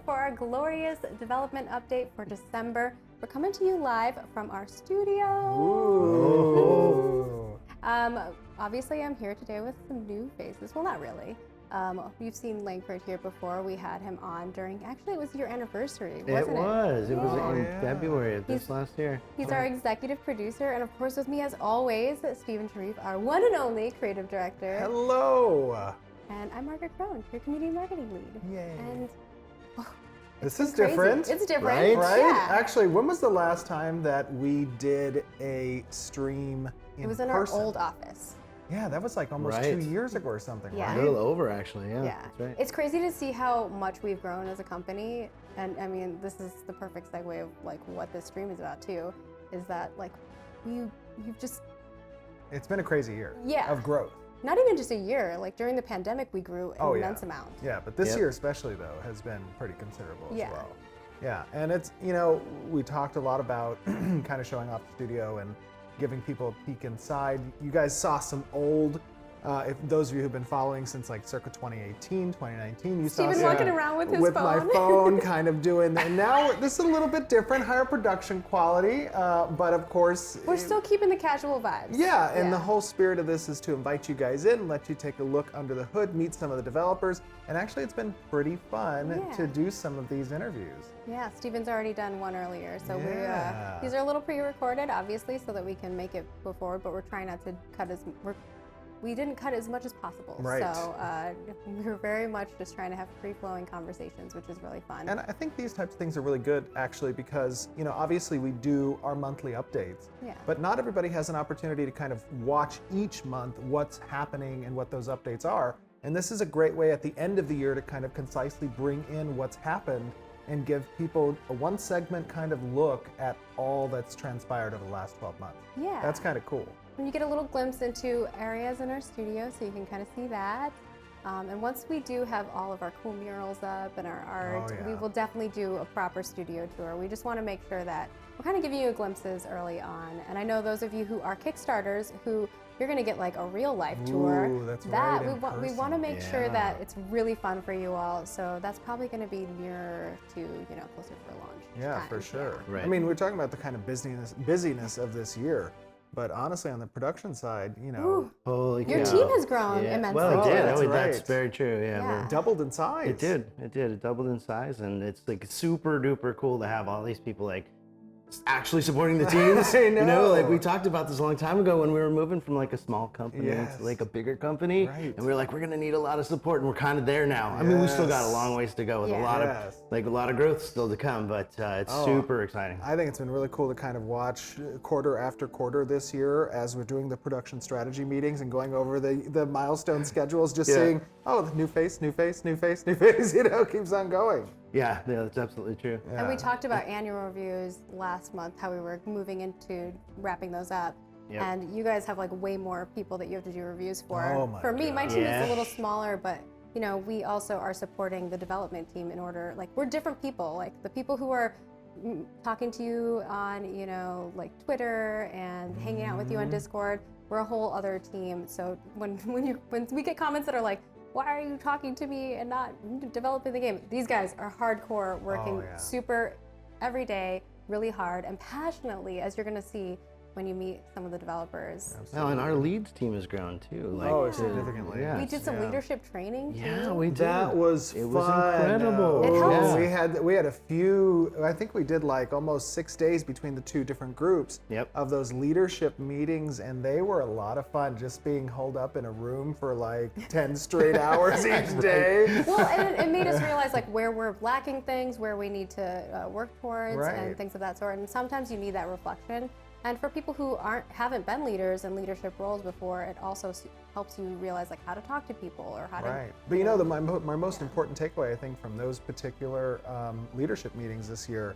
for our glorious development update for December. We're coming to you live from our studio. Ooh. Obviously, I'm here today with some new faces. Well, not really. You've seen Langford here before. We had him on during, actually, it was your anniversary, wasn't it? It was in Yeah. February of this last year. He's our executive producer, and of course, with me as always, Stephen Sharif, our one and only creative director. Hello. And I'm Margaret Crone, your community marketing lead. Yay. And This is crazy. different. It's different, Right? Yeah. Actually, when was the last time that we did a stream in It was in person? our old office. Yeah, that was like almost Right. 2 years ago or something, Yeah. A right? little over, actually. Yeah, Yeah. that's right. It's crazy to see how much we've grown as a company. And I mean, this is the perfect segue of like what this stream is about too, is that like you've just, It's been a crazy year Yeah. of growth. not even just a year, like during the pandemic, we grew an Oh, yeah. immense amount. Yeah, but this Yep. year especially though has been pretty considerable Yeah. as well. Yeah, and it's, we talked a lot about kind of showing off the studio and giving people a peek inside. You guys saw some old, if those of you who've been following since like circa 2018, 2019, you Steven saw walking around with his with phone. my phone kind of doing, and now this is a little bit different, higher production quality, but of course, We're still keeping the casual vibes. yeah, and the whole spirit of this is to invite you guys in, let you take a look under the hood, meet some of the developers, and actually it's been pretty fun Yeah. to do some of these interviews. Yeah, Steven's already done one earlier, so Yeah. these are a little pre-recorded, obviously, so that we can make it go forward. But we're trying not to cut we didn't cut as much as possible. Right. So we're very much just trying to have free-flowing conversations, which is really fun. And I think these types of things are really good actually because, obviously we do our monthly updates, Yeah. but not everybody has an opportunity to kind of watch each month what's happening and what those updates are. And this is a great way at the end of the year to kind of concisely bring in what's happened and give people a one segment kind of look at all that's transpired over the last 12 months. Yeah. That's kind of cool. And you get a little glimpse into areas in our studio, so you can kind of see that. And once we do have all of our cool murals up and our art, Oh, yeah. we will definitely do a proper studio tour. We just want to make sure that we're kind of giving you glimpses early on. And I know those of you who are Kickstarters, who you're going to get like a real life tour. Ooh, that's that right, in we want to make sure Yeah. that it's really fun for you all. So that's probably going to be nearer to closer for launch. Yeah, time. for sure. Right. I mean, we're talking about the kind of busyness of this year, but honestly, on the production side, Ooh, Holy your cow. team has grown Yeah. immensely. Well, it Oh, did. that's That's right. very true. Yeah. Yeah. doubled in size. It did. It doubled in size, and it's like super duper cool to have all these people like actually supporting the teams. I You know, like know. we talked about this a long time ago when we were moving from like a small company Yes. to like a bigger company, Right. and we were like, we're gonna need a lot of support, and we're kind of there now. I mean, we still got a Yes. long ways to go with Yeah. a lot Yes. of a lot of growth still to come, but it's Oh. super exciting. I think it's been really cool to kind of watch quarter after quarter this year as we're doing the production strategy meetings and going over the milestone schedules, just Yeah. seeing, oh, the new face, keeps on going. Yeah, that's absolutely true. And we Yeah. talked about annual reviews last month, how we were moving into wrapping those up. Yep. And you guys have like way more people that you have to do reviews for. Oh my for me, my team is Yeah. a little smaller, but we also are supporting the development team in order, like we're different people. Like the people who are talking to you on, like Twitter and hanging out with you on Mm-hmm. Discord, we're a whole other team. So when we get comments that are like, why are you talking to me and not developing the game? These guys are hardcore, working Oh, yeah. super every day, really hard and passionately, as you're gonna see when you meet some of the developers. Well, and our leads team has grown too. Like, Oh, significantly. Yeah. We did some leadership training too. Yeah, we did. That was It fun. was incredible. It helps. Yeah. We had a few. I think we did like almost 6 days between the two different groups Yep. of those leadership meetings, and they were a lot of fun. Just being holed up in a room for like 10 straight hours each day. Well, and it made us realize like where we're lacking things, where we need to work towards, Right. and things of that sort. And sometimes you need that reflection. And for people who haven't been leaders in leadership roles before, it also helps you realize like how to talk to people or how to. Right. But my most important takeaway, I think, from those particular leadership meetings this year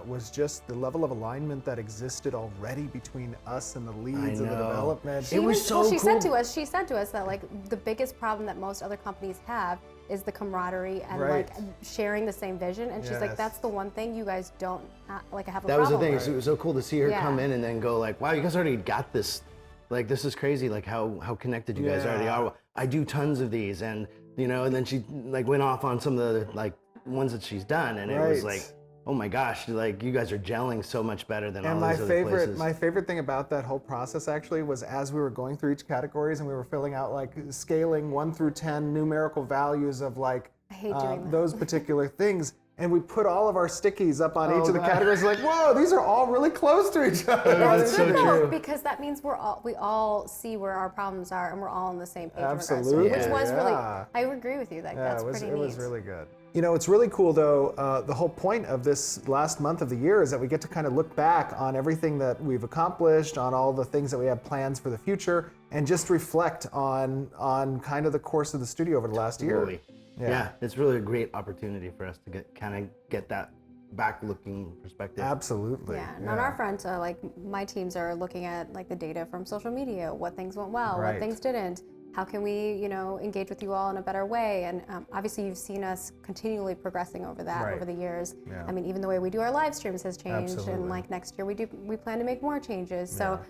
was just the level of alignment that existed already between us and the leads and the know. development. She It was even- so well, she said cool. to us. She said to us that like the biggest problem that most other companies have is the camaraderie and Right. like sharing the same vision. And she's like, Yes. that's the one thing you guys don't have a That was problem the thing. with. So it was so cool to see her Yeah. come in and then go like, "Wow, you guys already got this. Like, this is crazy. Like how connected you guys already Yeah. are. I do tons of these, and and then she like went off on some of the like ones that she's done, and it was Right. like, oh my gosh, like you guys are gelling so much better than And all these other places. my favorite thing about that whole process actually was as we were going through each categories and we were filling out like scaling 1 through 10 numerical values of like I hate doing that. those particular things. And we put all of our stickies up on each of the right. categories. Like, whoa, these are all really close to each other. That's so good, though, true. because that means we all see where our problems are and we're all on the same page. in regards to it, Absolutely, which was really. yeah. I agree with you. Like Yeah, that's it was, pretty it neat. was really good. You know, it's really cool though. The whole point of this last month of the year is that we get to kind of look back on everything that we've accomplished, on all the things that we have plans for the future, and just reflect on kind of the course of the studio over the last year. Totally. Yeah, it's really a great opportunity for us to get that back-looking perspective. Absolutely. Yeah, and on our front, like my teams are looking at like the data from social media, what things went well, Right. what things didn't. How can we, engage with you all in a better way? And obviously, you've seen us continually progressing over that Right. over the years. Yeah. I mean, even the way we do our live streams has changed, Absolutely. and like next year we plan to make more changes. So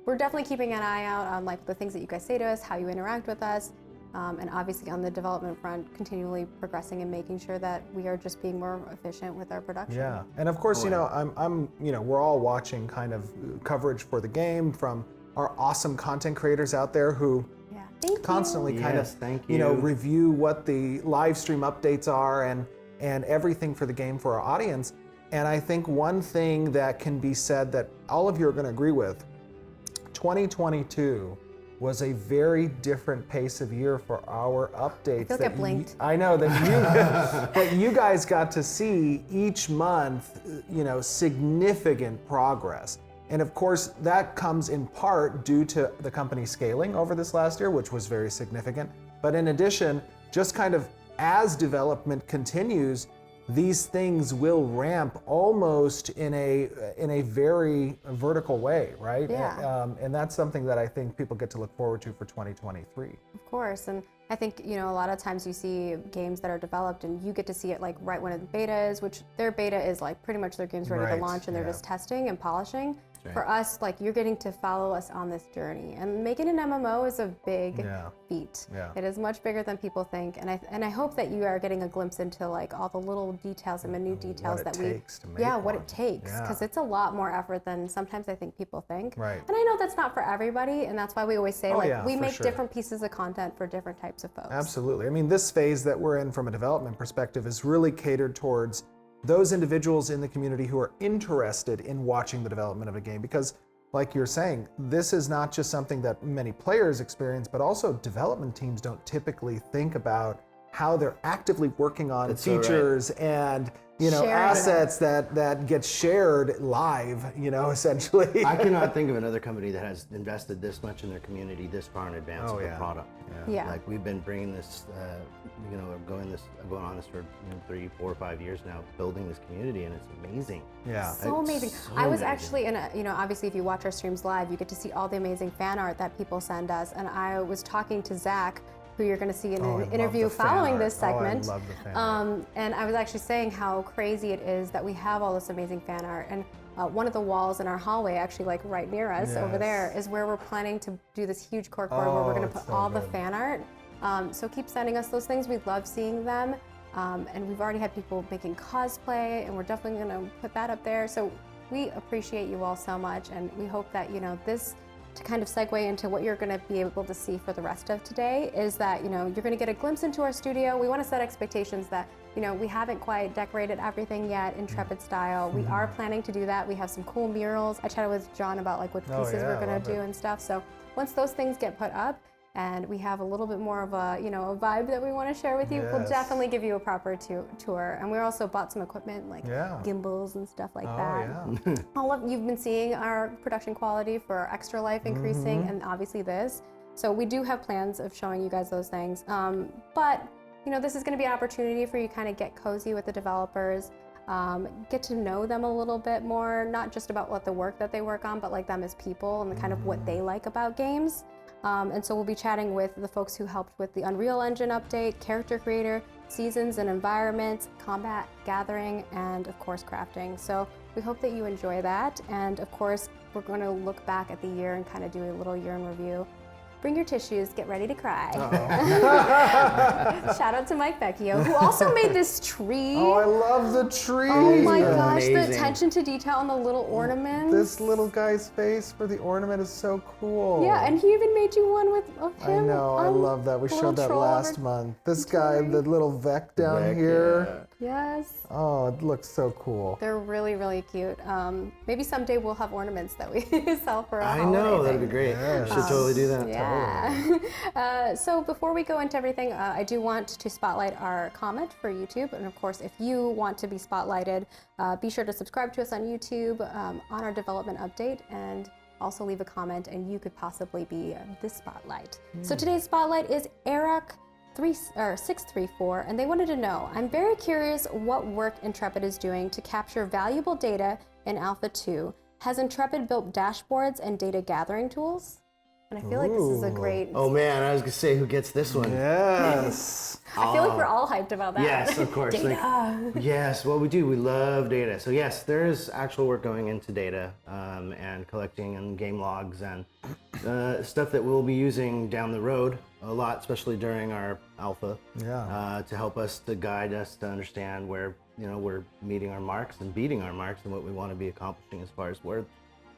we're definitely keeping an eye out on like the things that you guys say to us, how you interact with us. And obviously on the development front, continually progressing and making sure that we are just being more efficient with our production. Yeah, and of course, we're all watching kind of coverage for the game from our awesome content creators out there who Yeah. Thank constantly you. kind of, Yes, thank review what the live stream updates are and everything for the game for our audience. And I think one thing that can be said that all of you are going to agree with, 2022 was a very different pace of year for our updates. I feel like I blinked. I know that you that you guys got to see each month, significant progress. And of course, that comes in part due to the company scaling over this last year, which was very significant. But in addition, just kind of as development continues, these things will ramp almost in a very vertical way, right? Yeah. And that's something that I think people get to look forward to for 2023. Of course, and I think a lot of times you see games that are developed and you get to see it like right when the beta is, which their beta is like pretty much their game's ready Right, to launch and they're yeah. just testing and polishing. right. For us, like you're getting to follow us on this journey, and making an MMO is a big Yeah. feat. Yeah. It is much bigger than people think, and I hope that you are getting a glimpse into like all the little details and minute details What it that we takes to make what one. it takes, Yeah. because it's a lot more effort than sometimes I think people think. Right. And I know that's not for everybody, and that's why we always say Oh, like yeah, we for make sure. different pieces of content for different types of folks. Absolutely. I mean, this phase that we're in from a development perspective is really catered towards those individuals in the community who are interested in watching the development of a game. Because, like you're saying, this is not just something that many players experience, but also development teams don't typically think about how they're actively working on That's so right. features and Sharing. assets that get shared live, essentially. I cannot think of another company that has invested this much in their community this far in advance Oh, of the yeah. product. Yeah. Like we've been bringing this, going on this for 3, 4, 5 years now, building this community, and it's amazing. Yeah. So It's amazing. so I was amazing. actually in a, obviously if you watch our streams live, you get to see all the amazing fan art that people send us. And I was talking to Zach, who you're going to see in Oh, I an love interview the fan following art. this segment. Oh, I love the fan art. And I was actually saying how crazy it is that we have all this amazing fan art. And one of the walls in our hallway, actually like right near us over Yes. there, is where we're planning to do this huge corkboard where Oh, we're going to it's put so all the good. fan art. So keep sending us those things. We love seeing them. And we've already had people making cosplay, and we're definitely going to put that up there. So we appreciate you all so much, and we hope that, this, to kind of segue into what you're going to be able to see for the rest of today, is that, you're going to get a glimpse into our studio. We want to set expectations that, we haven't quite decorated everything yet Intrepid style. We are planning to do that. We have some cool murals. I chatted with John about like what Oh, pieces yeah, we're I going love to do it. and stuff. So once those things get put up, and we have a little bit more of a, a vibe that we want to share with you, we'll Yes. definitely give you a proper tour. And we also bought some equipment like Yeah. gimbals and stuff like Oh, that. yeah. All of you've been seeing our production quality for Extra Life increasing, Mm-hmm. and obviously this. So we do have plans of showing you guys those things. But this is going to be an opportunity for you to kind of get cozy with the developers. Get to know them a little bit more, not just about what the work that they work on, but like them as people and the kind of what they like about games. And so we'll be chatting with the folks who helped with the Unreal Engine update, character creator, seasons and environments, combat, gathering, and of course crafting. So we hope that you enjoy that. And of course, we're going to look back at the year and kind of do a little year in review. bring your tissues, get ready to cry. Shout out to Mike Vecchio, who also made this tree. Oh, I love the tree. Oh my gosh, the amazing. attention to detail on the little ornaments. This little guy's face for the ornament is so cool. Yeah, and he even made you one of I him. know, I love that. We little showed that troll last over- month. This guy, the little Vec down Vec, here. Yes. Oh, it looks so cool. They're really, really cute. Maybe someday we'll have ornaments that we sell for a I holiday know, that'd be thing. great. Yes. Should totally do that. Yeah. So before we go into everything, I do want to spotlight our comment for YouTube. And of course, if you want to be spotlighted, be sure to subscribe to us on YouTube on our development update and also leave a comment and you could possibly be the spotlight. So today's spotlight is Eric 634, and they wanted to know, I'm very curious what work Intrepid is doing to capture valuable data in Alpha 2. Has Intrepid built dashboards and data gathering tools? And I feel like this is a great, Oh man, I was gonna say who gets this one. Yes. I feel like we're all hyped about that. Yes, of course. like- Data. yes, well, we do. We love data. So yes, there is actual work going into data and collecting and game logs and stuff that we'll be using down the road a lot, especially during our alpha. Yeah. To help us, to guide us to understand where we're meeting our marks and beating our marks and what we want to be accomplishing as far as where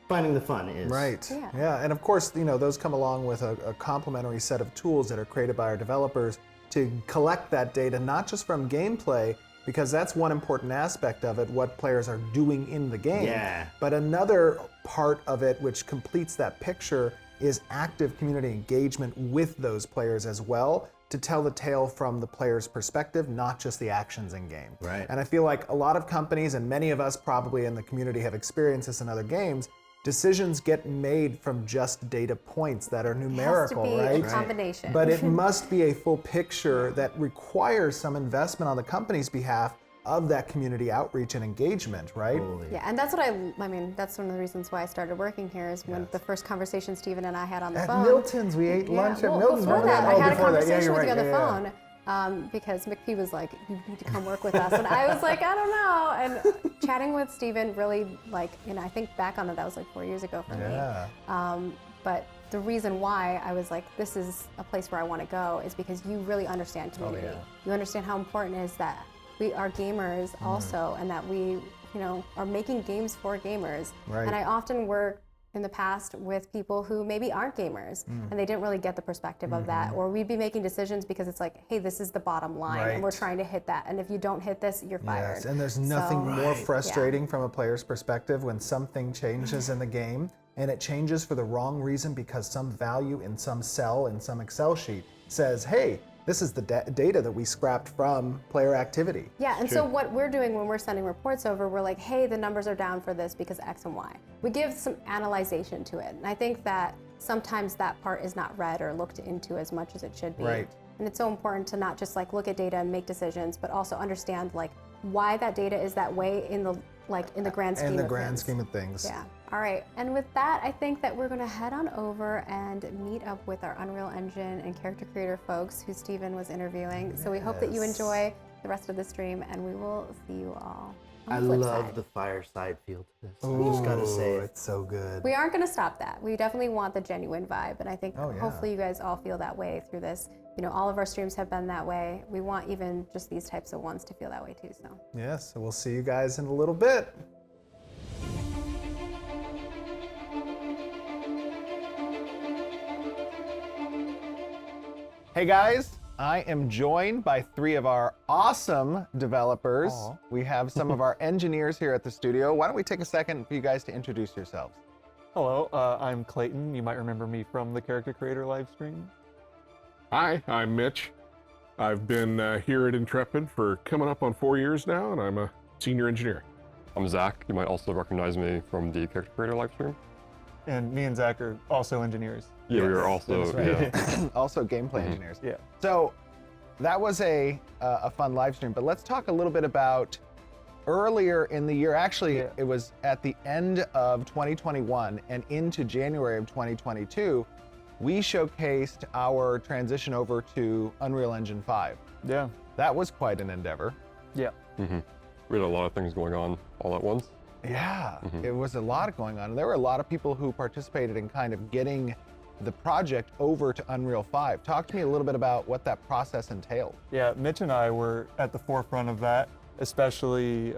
finding the fun is. Right. Yeah. And of course, those come along with a complementary set of tools that are created by our developers to collect that data, not just from gameplay, because that's one important aspect of it, what players are doing in the game. Yeah. But another part of it, which completes that picture, is active community engagement with those players as well, to tell the tale from the player's perspective, not just the actions in game. Right. And I feel like a lot of companies, and many of us probably in the community have experienced this in other games, decisions get made from just data points that are numerical, it has to be right? a combination. But it must be a full picture that requires some investment on the company's behalf of that community outreach and engagement, right? Totally. Yeah, and that's what I mean, that's one of the reasons why I started working here is when the first conversation Stephen and I had on the At phone. Milton's, we ate lunch at well, Milton's. Before remember that, I had a before that. Yeah, conversation you're with you right. on the Yeah, yeah. phone because McPhee was like, you need to come work with us. And I was like, I don't know. And chatting with Stephen really and I think back on it, that was like 4 years ago for Yeah. me. But the reason why I was like, this is a place where I want to go is because you really understand community. yeah. You understand how important it is that we are gamers also and that we, are making games for gamers. Right. And I often work in the past with people who maybe aren't gamers and they didn't really get the perspective of that, or we'd be making decisions because it's like, hey, this is the bottom line and we're Right. trying to hit that, and if you don't hit this, you're fired. Yes, and there's nothing So- more frustrating from a player's perspective when something changes in the game and it changes for the wrong reason because some value in some cell in some Excel sheet says, hey, this is the data that we scrapped from player activity. Yeah, and so what we're doing when we're sending reports over, we're like, hey, the numbers are down for this because X and Y. We give some analyzation to it. And I think that sometimes that part is not read or looked into as much as it should be. Right. And it's so important to not just like look at data and make decisions, but also understand like why that data is that way in the grand scheme In the of grand things. scheme of things. Yeah. All right. And with that, I think that we're going to head on over and meet up with our Unreal Engine and character creator folks who Steven was interviewing. So we hope that you Yes. enjoy the rest of the stream, and we will see you all on I the flip love side. the fireside feel to this. I just gotta say Ooh, it. it's so good. We aren't going to stop that. We definitely want the genuine vibe, and I think Oh, yeah. hopefully you guys all feel that way through this. All of our streams have been that way. We want even just these types of ones to feel that way too. So. Yes, so we'll see you guys in a little bit. Hey guys, I am joined by three of our awesome developers. Aw. We have some of our engineers here at the studio. Why don't we take a second for you guys to introduce yourselves? Hello, I'm Clayton. You might remember me from the Character Creator live stream. Hi, I'm Mitch. I've been here at Intrepid for coming up on 4 years now, and I'm a senior engineer. I'm Zach. You might also recognize me from the Character Creator live stream. And me and Zach are also engineers. Yeah, we are also, yeah. Also gameplay engineers. Yeah. So that was a fun live stream, but let's talk a little bit about earlier in the year. Actually, Yeah. it was at the end of 2021 and into January of 2022, we showcased our transition over to Unreal Engine 5. Yeah. That was quite an endeavor. Yeah. We had a lot of things going on all at once. Yeah, it was a lot going on. There were a lot of people who participated in kind of getting the project over to Unreal 5. Talk to me a little bit about what that process entailed. Yeah, Mitch and I were at the forefront of that, especially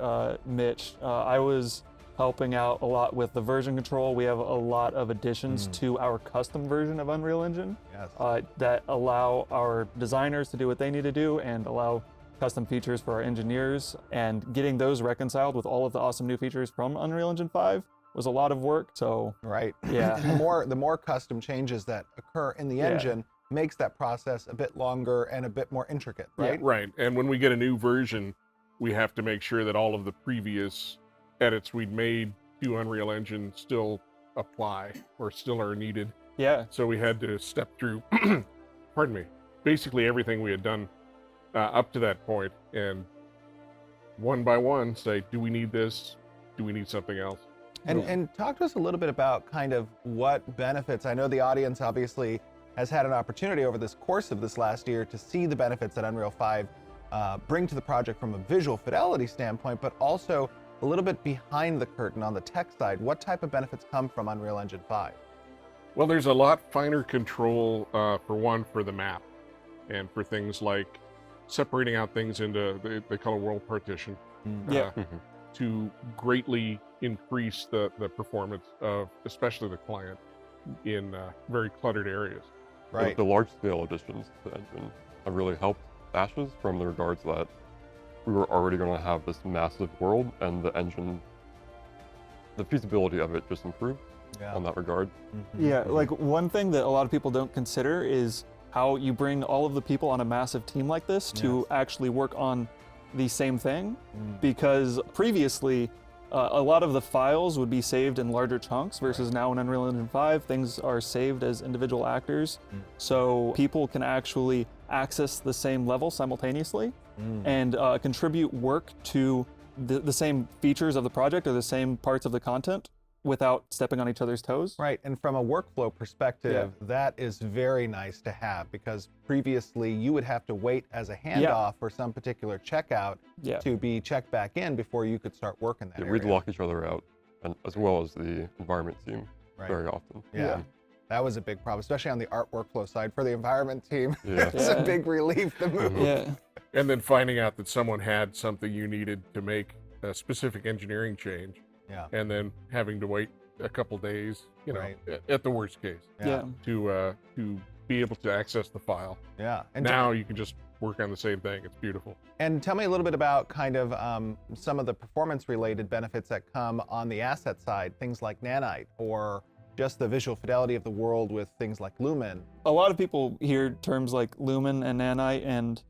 Mitch. I was helping out a lot with the version control. We have a lot of additions to our custom version of Unreal Engine Yes. that allow our designers to do what they need to do and allow custom features for our engineers. And getting those reconciled with all of the awesome new features from Unreal Engine 5 was a lot of work. So Right. yeah, The more custom changes that occur in the engine makes that process a bit longer and a bit more intricate, right? Right. And when we get a new version, we have to make sure that all of the previous edits we'd made to Unreal Engine still apply or still are needed. yeah, So we had to step through, pardon me, basically everything we had done up to that point, and one by one say, do we need this? Do we need something else? And talk to us a little bit about kind of what benefits. I know the audience obviously has had an opportunity over this course of this last year to see the benefits that Unreal 5 bring to the project from a visual fidelity standpoint, but also a little bit behind the curtain on the tech side. What type of benefits come from Unreal Engine 5? Well, there's a lot finer control, for the map, and for things like separating out things into, they call it world partition, yeah. to greatly increase the performance of especially the client in very cluttered areas. Right. The large-scale additions to the engine have really helped Ashes from the regards that we were already going to have this massive world, and the engine, the feasibility of it just improved on that regard. Yeah, like one thing that a lot of people don't consider is how you bring all of the people on a massive team like this to actually work on the same thing. Because previously, a lot of the files would be saved in larger chunks versus now in Unreal Engine 5, things are saved as individual actors. So people can actually access the same level simultaneously and contribute work to the same features of the project or the same parts of the content without stepping on each other's toes. Right, and from a workflow perspective, that is very nice to have, because previously you would have to wait as a handoff for some particular checkout to be checked back in before you could start working that area. We'd lock each other out, and as well as the environment team very often. Yeah. That was a big problem, especially on the art workflow side for the environment team. Yeah. It was a big relief to move. Yeah. And then finding out that someone had something you needed to make a specific engineering change, and then having to wait a couple days, at the worst case, to be able to access the file. Yeah. And now you can just work on the same thing. It's beautiful. And tell me a little bit about kind of some of the performance-related benefits that come on the asset side, things like Nanite, or just the visual fidelity of the world with things like Lumen. A lot of people hear terms like Lumen and Nanite, and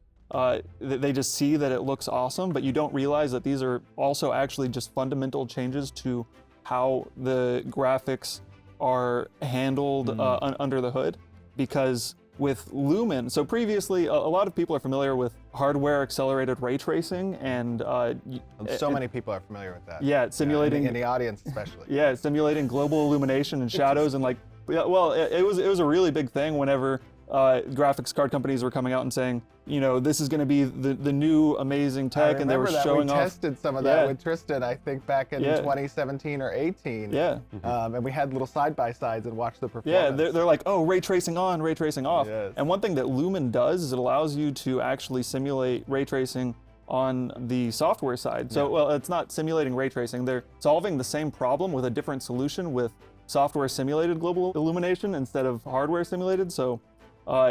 they just see that it looks awesome, but you don't realize that these are also actually just fundamental changes to how the graphics are handled under the hood. Because with Lumen, so previously a lot of people are familiar with hardware accelerated ray tracing, and so many people are familiar with that. Yeah, simulating in the audience especially. Yeah, simulating global illumination and shadows, and it was a really big thing whenever graphics card companies were coming out and saying, this is going to be the new amazing tech, and they were showing we off. tested some of that with Tristan, I think back in 2017 or 18. Yeah. And we had little side-by-sides and watched the performance. Yeah, they're like, oh, ray tracing on, ray tracing off. Yes. And one thing that Lumen does is it allows you to actually simulate ray tracing on the software side. So, well, it's not simulating ray tracing. They're solving the same problem with a different solution with software simulated global illumination instead of hardware simulated. So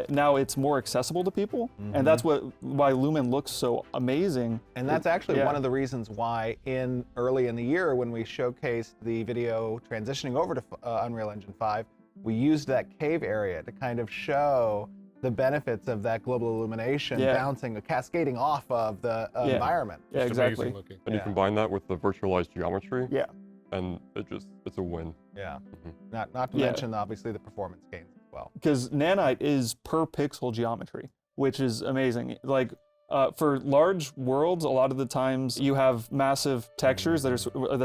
now it's more accessible to people, and that's why Lumen looks so amazing. And that's actually one of the reasons why early in the year when we showcased the video transitioning over to Unreal Engine 5, we used that cave area to kind of show the benefits of that global illumination bouncing, cascading off of the environment. Yeah, Just exactly. amazing looking. And you combine that with the virtualized geometry, Yeah. and it's a win. Yeah. Not to mention obviously the performance gains as well. Because Nanite is per pixel geometry, which is amazing. Like for large worlds, a lot of the times you have massive textures that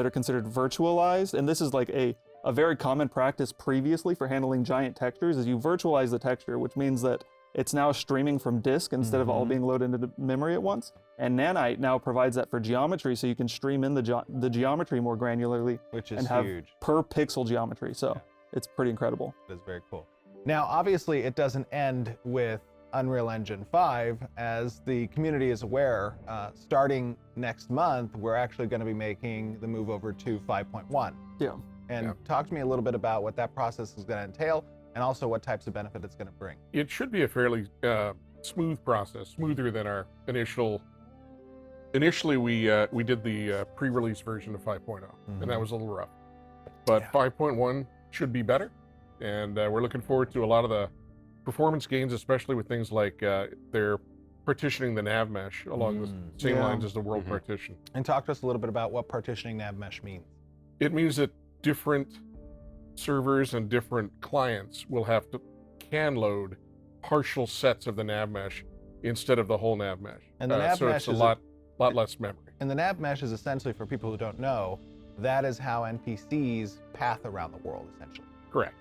are considered virtualized, and this is like a very common practice previously for handling giant textures is you virtualize the texture, which means that it's now streaming from disk instead of all being loaded into memory at once. And Nanite now provides that for geometry, so you can stream in the geometry more granularly, Which is and have huge. per pixel geometry. So it's pretty incredible. It is very cool. Now, obviously, it doesn't end with Unreal Engine 5. As the community is aware, starting next month, we're actually going to be making the move over to 5.1. Yeah. And talk to me a little bit about what that process is going to entail, and also what types of benefit it's going to bring. It should be a fairly smooth process, smoother than our initial. Initially, we did the pre-release version of 5.0, and that was a little rough. But 5.1 should be better, and we're looking forward to a lot of the performance gains, especially with things like they're partitioning the nav mesh along the same lines as the world partition. And talk to us a little bit about what partitioning nav mesh means. It means that different servers and different clients will can load partial sets of the nav mesh instead of the whole nav mesh. And the nav so mesh it's a lot less memory. And the nav mesh is essentially, for people who don't know, that is how NPCs path around the world, essentially. Correct.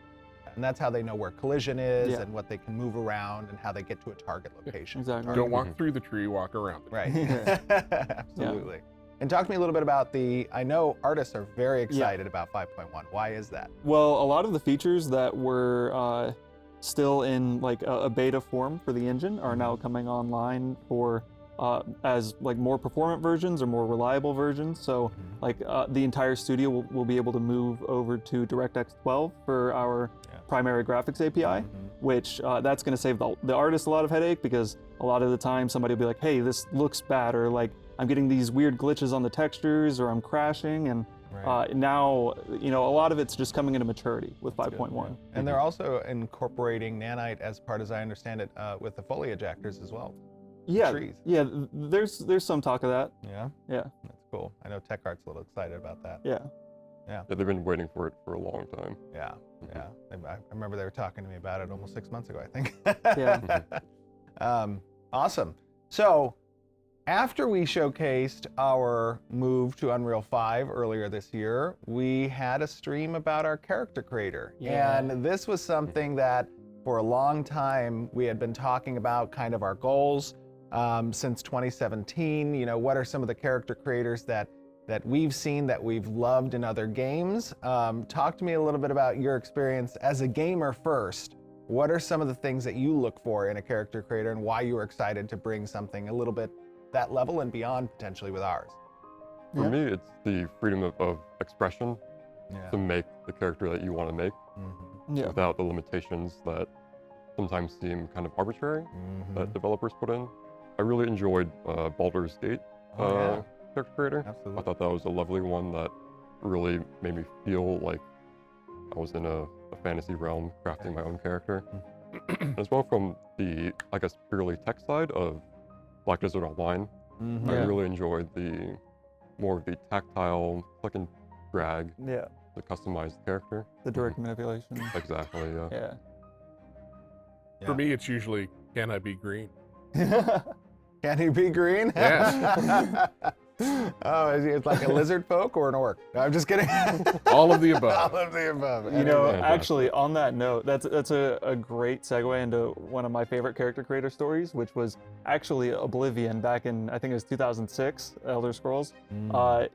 And that's how they know where collision is and what they can move around and how they get to a target location. Exactly. Don't walk through the tree, walk around it. Right. Absolutely. And talk to me a little bit about I know artists are very excited about 5.1. Why is that? Well, a lot of the features that were still in like a beta form for the engine are now coming online for as like more performant versions or more reliable versions. So like the entire studio will be able to move over to DirectX 12 for our primary graphics API, which that's going to save the artist a lot of headache, because a lot of the time somebody will be like, hey, this looks bad, or like I'm getting these weird glitches on the textures, or I'm crashing, and now a lot of it's just coming into maturity with 5.1. And they're also incorporating Nanite as part, as I understand it, with the foliage actors as well. Trees. Yeah. There's some talk of that. Yeah. Yeah. That's cool. I know TechArt's a little excited about that. Yeah. Yeah, they've been waiting for it for a long time. Yeah. Yeah. I remember they were talking to me about it almost 6 months ago, I think. Awesome. So after we showcased our move to Unreal 5 earlier this year, we had a stream about our character creator. And this was something that for a long time we had been talking about, kind of our goals since 2017. What are some of the character creators that we've seen, that we've loved in other games? Talk to me a little bit about your experience as a gamer first. What are some of the things that you look for in a character creator, and why you were excited to bring something a little bit that level and beyond potentially with ours? For me, it's the freedom of expression to make the character that you want to make without the limitations that sometimes seem kind of arbitrary that developers put in. I really enjoyed Baldur's Gate character creator. Absolutely. I thought that was a lovely one that really made me feel like I was in a fantasy realm crafting my own character. As well, from the, I guess, purely tech side of Black Desert Online, I really enjoyed more of the tactile click and drag to customize the character. The direct manipulation. Exactly, Yeah. For me, it's usually, can I be green? Can he be green? Yes. Oh, is he like a lizard folk or an orc? No, I'm just kidding. All of the above. All of the above. Actually, on that note, that's a great segue into one of my favorite character creator stories, which was actually Oblivion back in, I think it was 2006, Elder Scrolls.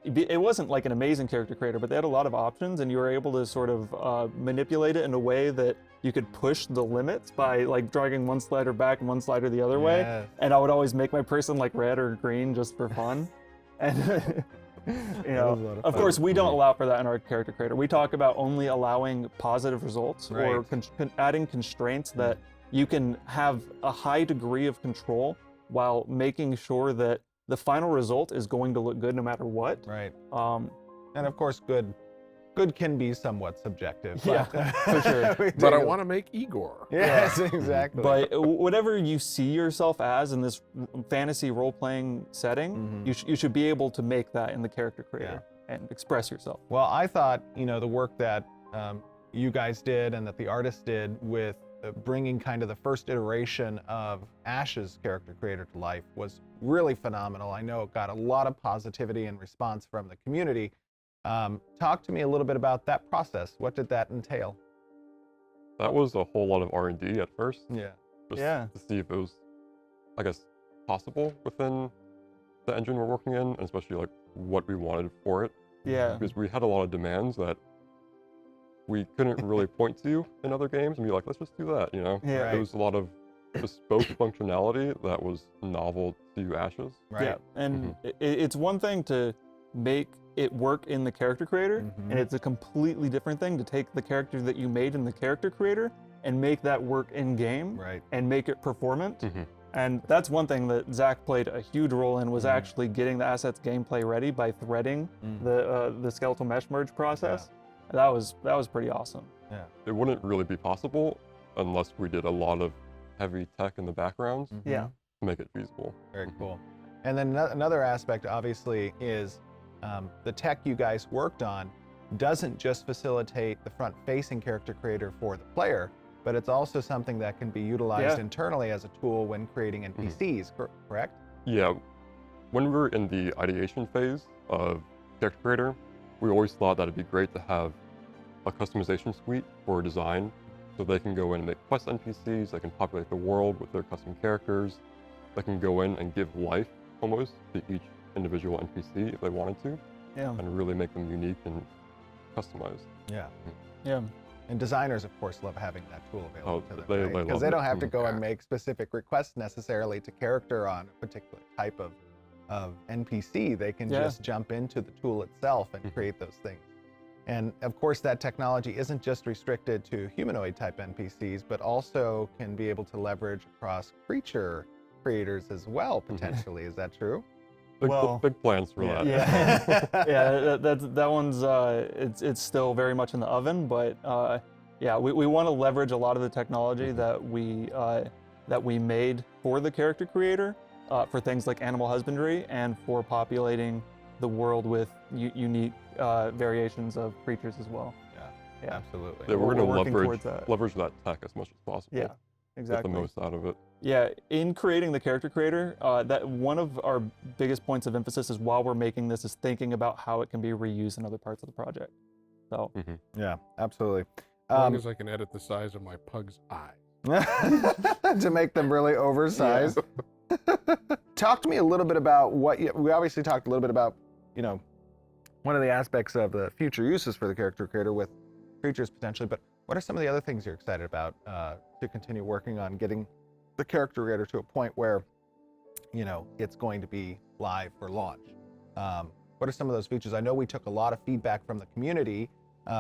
It wasn't like an amazing character creator, but they had a lot of options, and you were able to sort of manipulate it in a way that you could push the limits by like dragging one slider back and one slider the other way. And I would always make my person like red or green just for fun. And of course, we don't allow for that in our character creator. We talk about only allowing positive results or adding constraints that you can have a high degree of control while making sure that the final result is going to look good no matter what. Right. And of course, good can be somewhat subjective. Yeah, for sure. But I want to make Igor. Yes, exactly. But whatever you see yourself as in this fantasy role-playing setting, you should be able to make that in the character creator and express yourself. Well, I thought, the work that you guys did and that the artist did with bringing kind of the first iteration of Ash's character creator to life was really phenomenal. I know it got a lot of positivity and response from the community. Talk to me a little bit about that process. What did that entail? That was a whole lot of R&D at first. Just to see if it was, I guess, possible within the engine we're working in, and especially like what we wanted for it. Yeah. Because we had a lot of demands that we couldn't really point to in other games and be like, let's just do that, you know? Yeah. There was a lot of bespoke functionality that was novel to Ashes. Yeah, and it's one thing to make it work in the character creator, and it's a completely different thing to take the character that you made in the character creator and make that work in game and make it performant. And that's one thing that Zach played a huge role in, was actually getting the assets gameplay ready by threading the skeletal mesh merge process. That was pretty awesome. Yeah. It wouldn't really be possible unless we did a lot of heavy tech in the backgrounds Yeah. to make it feasible. Very cool. And then another aspect, obviously, is the tech you guys worked on doesn't just facilitate the front-facing character creator for the player, but it's also something that can be utilized internally as a tool when creating NPCs, correct? Yeah. When we were in the ideation phase of character creator, we always thought that it'd be great to have a customization suite for design, so they can go in and make quest NPCs, they can populate the world with their custom characters, they can go in and give life almost to each individual NPC if they wanted to, and really make them unique and customized. Yeah. Yeah. And designers, of course, love having that tool available to them, they right? Because love they it. don't have to go and make specific requests necessarily to character on a particular type of NPC. They can just jump into the tool itself and create those things. And of course, that technology isn't just restricted to humanoid type NPCs, but also can be able to leverage across creature creators as well, potentially. Is that true? Big plans for that. Yeah, that one's it's still very much in the oven, but yeah, we want to leverage a lot of the technology that we made for the character creator for things like animal husbandry and for populating the world with unique variations of creatures as well. Yeah, absolutely. Yeah, we're going working to towards that. leverage that tech as much as possible. Yeah, exactly. Get the most out of it. Yeah, in creating the character creator, that one of our biggest points of emphasis is while we're making this is thinking about how it can be reused in other parts of the project. So yeah, absolutely. As long as I can edit the size of my pug's eye. To make them really oversized. Talk to me a little bit about we obviously talked a little bit about, one of the aspects of the future uses for the character creator with creatures potentially, but what are some of the other things you're excited about to continue working on getting the character creator to a point where, it's going to be live for launch? What are some of those features? I know we took a lot of feedback from the community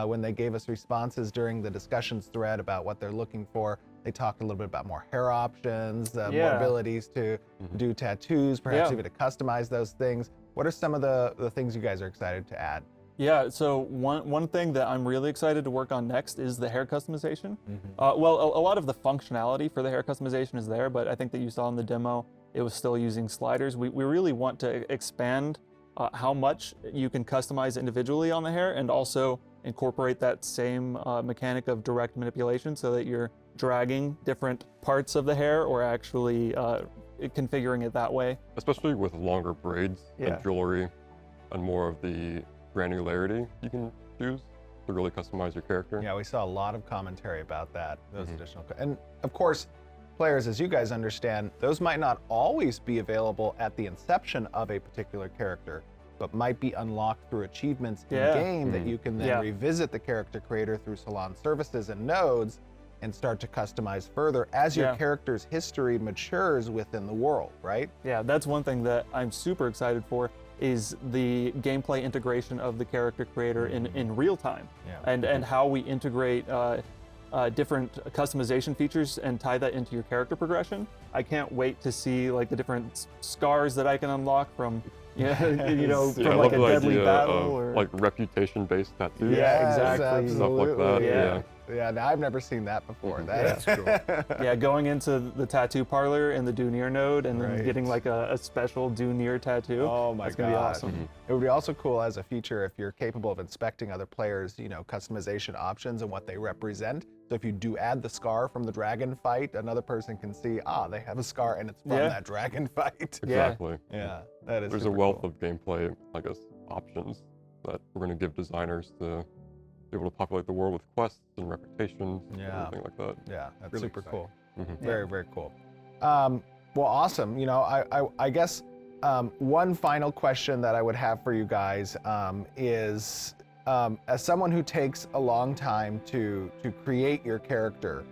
when they gave us responses during the discussions thread about what they're looking for. They talked a little bit about more hair options, more abilities to do tattoos, perhaps even to customize those things. What are some of the things you guys are excited to add? Yeah, so one thing that I'm really excited to work on next is the hair customization. Well, a lot of the functionality for the hair customization is there, but I think that you saw in the demo, it was still using sliders. We really want to expand how much you can customize individually on the hair, and also incorporate that same mechanic of direct manipulation so that you're dragging different parts of the hair or actually configuring it that way. Especially with longer braids and jewelry and more of the granularity you can choose to really customize your character. Yeah, we saw a lot of commentary about that, those additional. And of course, players, as you guys understand, those might not always be available at the inception of a particular character, but might be unlocked through achievements in-game that you can then revisit the character creator through Salon services and nodes and start to customize further as your character's history matures within the world, right? Yeah, that's one thing that I'm super excited for, is the gameplay integration of the character creator in real time, and how we integrate different customization features and tie that into your character progression. I can't wait to see like the different scars that I can unlock from from like a deadly battle or like reputation-based tattoos. Yeah, exactly. Stuff like that. Yeah, now I've never seen that before. That's cool. Yeah, going into the tattoo parlor in the Dunir node and then getting like a special Dunir tattoo. Oh my god. That's gonna be awesome. It would be also cool as a feature if you're capable of inspecting other players', customization options and what they represent. So if you do add the scar from the dragon fight, another person can see, they have a scar and it's from that dragon fight. Exactly. Yeah, that is There's a wealth of gameplay, options that we're going to give designers to be able to populate the world with quests and reputations and everything like that. Yeah, that's Really super exciting. cool. Very, very cool. Well, awesome. I guess one final question that I would have for you guys is, as someone who takes a long time to create your character,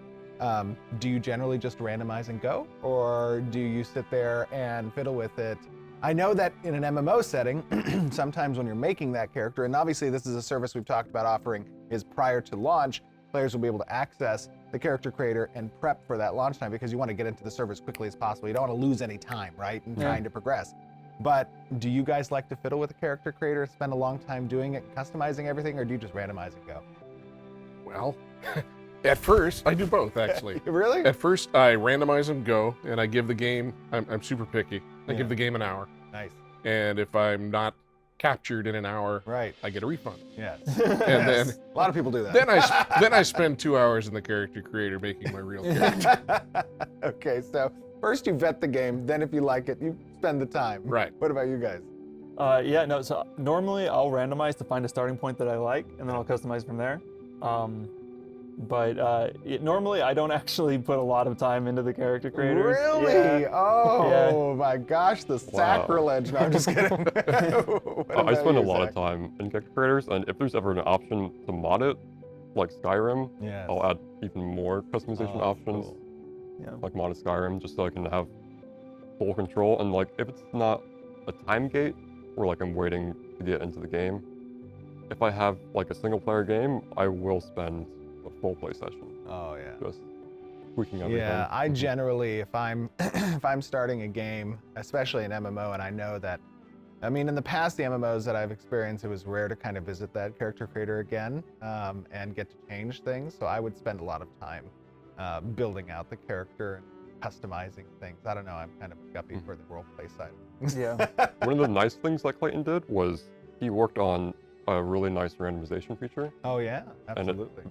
do you generally just randomize and go, or do you sit there and fiddle with it? I know that in an MMO setting, sometimes when you're making that character, and obviously this is a service we've talked about offering, is prior to launch, players will be able to access the character creator and prep for that launch time, because you want to get into the server as quickly as possible. You don't want to lose any time, right, in trying to progress. But do you guys like to fiddle with the character creator, spend a long time doing it, customizing everything, or do you just randomize and go? Well, at first, I do both, actually. Really? At first, I randomize and go, and I give the game, I'm super picky. I give the game an hour. Nice. And if I'm not captured in an hour, Right. I get a refund. Yes. And then A lot of people do that. then I spend 2 hours in the character creator making my real character. Okay, so first you vet the game, then if you like it, you spend the time. Right. What about you guys? So normally I'll randomize to find a starting point that I like, and then I'll customize from there. Normally I don't actually put a lot of time into the character creators. Really? Yeah. Oh my gosh, the sacrilege. No, I'm just kidding. I spend a lot of time in character creators, and if there's ever an option to mod it, like Skyrim, Yes. I'll add even more customization options, cool. like modded Skyrim, just so I can have full control. And like, if it's not a time gate, or like I'm waiting to get into the game, if I have like a single player game, I will spend a full play session. Oh yeah. Just tweaking everything. Yeah, I generally, if I'm if I'm starting a game, especially an MMO, and I know that, I mean, in the past, the MMOs that I've experienced, it was rare to kind of visit that character creator again and get to change things. So I would spend a lot of time building out the character and customizing things. I don't know, I'm kind of guppy for the role play side of things. Yeah. One of the nice things that Clayton did was he worked on a really nice randomization feature. Oh yeah, And absolutely.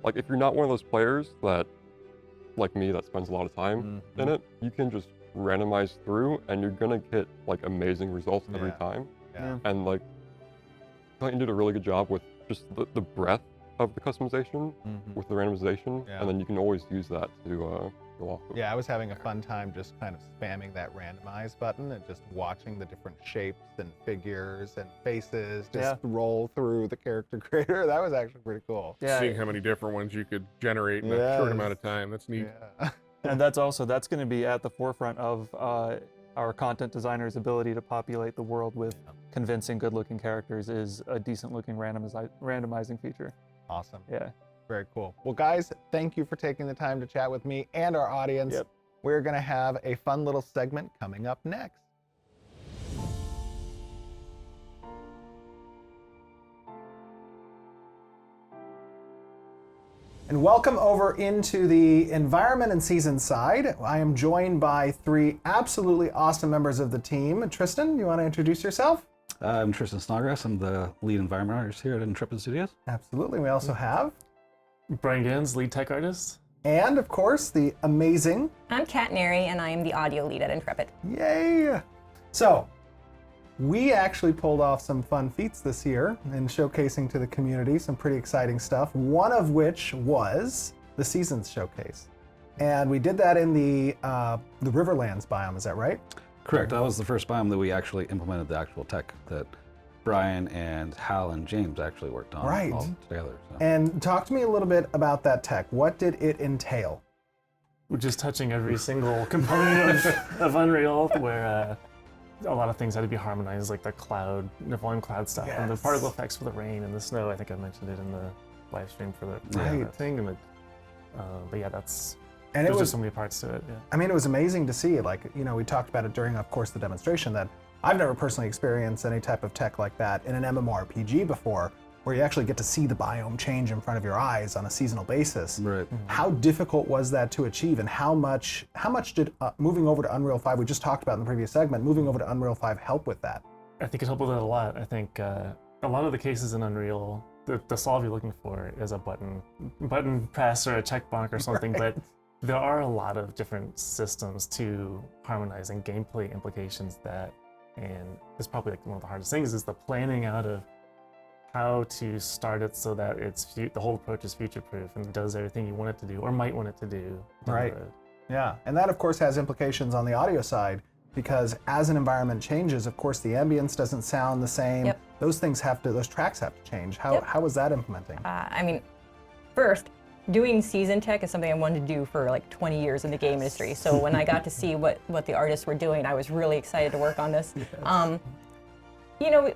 Like if you're not one of those players that, like me, that spends a lot of time in it, you can just randomize through, and you're gonna get like amazing results every Yeah. time. Yeah. And like, Clayton did a really good job with just the breadth of the customization with the randomization, Yeah. and then you can always use that to go off of. Yeah, I was having a fun time just kind of spamming that randomize button and just watching the different shapes and figures and faces just roll through the character creator. That was actually pretty cool. Yeah. Seeing how many different ones you could generate in a short Yes. amount of time. That's neat. Yeah. And that's going to be at the forefront of our content designers' ability to populate the world with convincing, good-looking characters is a decent-looking randomizing feature. Awesome. Yeah. Very cool. Well, guys, thank you for taking the time to chat with me and our audience. Yep. We're going to have a fun little segment coming up next. And welcome over into the environment and season side. I am joined by three absolutely awesome members of the team. Tristan, you want to introduce yourself? I'm Tristan Snodgrass. I'm the lead environment artist here at Intrepid Studios. Absolutely. We also have, Brian Gans, lead tech artist. and of course, the amazing, I'm Kat Neri, and I am the audio lead at Intrepid. yay! So, we actually pulled off some fun feats this year in showcasing to the community some pretty exciting stuff, one of which was the Seasons Showcase. And we did that in the Riverlands biome, is that right? Correct. That was the first biome that we actually implemented the actual tech that Brian and Hal and James actually worked on Right. all together. So. And talk to me a little bit about that tech. What did it entail? We're just touching every single component of Unreal, where a lot of things had to be harmonized, like the cloud, the volume cloud stuff, and the Yes. particle effects for the rain and the snow. I think I mentioned it in the live stream for the Right. thing. And but yeah, that's And it there's was just so many parts to it. Yeah. I mean, it was amazing to see. Like, you know, we talked about it during, of course, the demonstration that I've never personally experienced any type of tech like that in an MMORPG before, where you actually get to see the biome change in front of your eyes on a seasonal basis. Right. How difficult was that to achieve, and how much did moving over to Unreal 5, we just talked about in the previous segment, moving over to Unreal 5 help with that? I think it helped with it a lot. I think a lot of the cases in Unreal, the solve you're looking for is a button press or a checkbox or something, but there are a lot of different systems to harmonizing gameplay implications and it's probably like one of the hardest things is the planning out of how to start it so that the whole approach is future-proof and does everything you want it to do or might want it to do. down the Right. road. Yeah, and that of course has implications on the audio side because as an environment changes, of course, the ambience doesn't sound the same. Yep. Those tracks have to change. How was that implementing? I mean, first, doing season tech is something I wanted to do for like 20 years in the game industry. So when I got to see what the artists were doing, I was really excited to work on this. Yes. You know,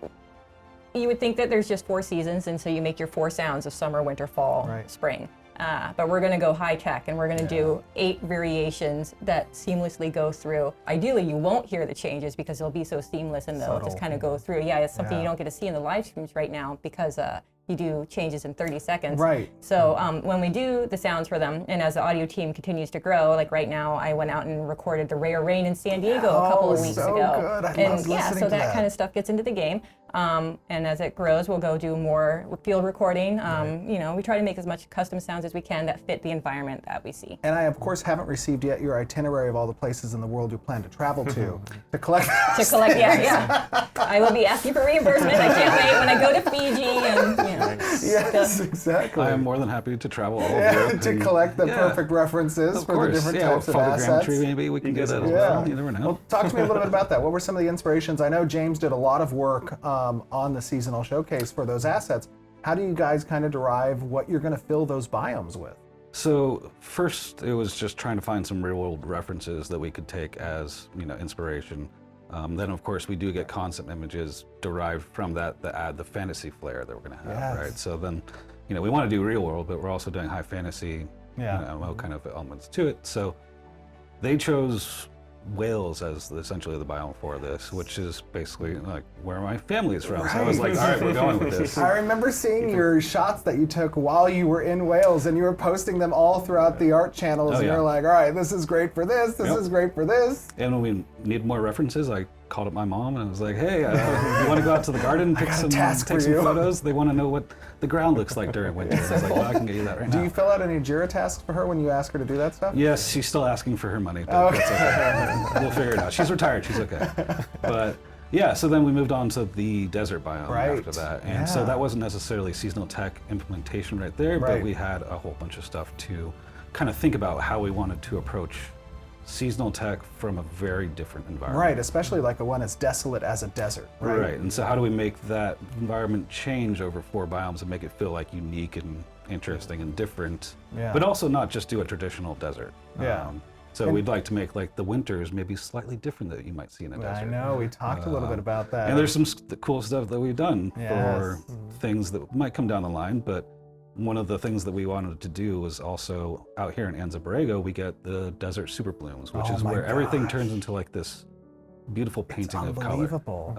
you would think that there's just 4 seasons, and so you make your 4 sounds of summer, winter, fall, spring. But we're going to go high tech, and we're going to do 8 variations that seamlessly go through. Ideally, you won't hear the changes because they'll be so seamless and they'll just kind of go through. Yeah, it's something you don't get to see in the live streams right now because you do changes in 30 seconds. Right. So when we do the sounds for them, and as the audio team continues to grow, like right now, I went out and recorded the Rare Rain in San Diego a couple of weeks so ago. Good. I and love yeah, listening so to that kind of stuff gets into the game. And as it grows, we'll go do more field recording. You know, we try to make as much custom sounds as we can that fit the environment that we see. And I, of course, haven't received yet your itinerary of all the places in the world you plan to travel to collect. Yeah. I will be asking for reimbursement. I can't wait when I go to Fiji and Yes, exactly. I am more than happy to travel all over Europe to collect the perfect references for the different types of assets. Tree, maybe we can get that as well. You never know. Well, talk to me a little bit about that. What were some of the inspirations? I know James did a lot of work on the seasonal showcase for those assets. How do you guys kind of derive what you're going to fill those biomes with? So first, it was just trying to find some real-world references that we could take as inspiration. Then, of course, we do get concept images derived from that add the fantasy flair that we're going to have, right? So then, we want to do real world, but we're also doing high fantasy, kind of elements to it. So they chose Wales as essentially the biome for this, which is basically like where my family is from. So I was like, all right, we're going with this. I remember seeing your shots that you took while you were in Wales, and you were posting them all throughout the art channels, and you're like, all right, this is great for this, this is great for this. And when we need more references, I called up my mom and I was like, hey, you want to go out to the garden and take some photos? They want to know what the ground looks like during winter. I was like, well, I can get you that right now. Do you fill out any JIRA tasks for her when you ask her to do that stuff? Yes, she's still asking for her money, but that's okay. We'll figure it out. She's retired, she's okay. But yeah, so then we moved on to the desert biome after that. And so that wasn't necessarily seasonal tech implementation right there, but we had a whole bunch of stuff to kind of think about how we wanted to approach seasonal tech from a very different environment. Right, especially like the one as desolate as a desert. Right, and so how do we make that environment change over 4 biomes and make it feel like unique and interesting and different, but also not just do a traditional desert. So we'd like to make like the winters maybe slightly different that you might see in a desert. I know, we talked a little bit about that. And there's some cool stuff that we've done for things that might come down the line, but one of the things that we wanted to do was also out here in Anza Borrego, we get the desert super blooms, which is where everything turns into like this beautiful painting of color. Unbelievable.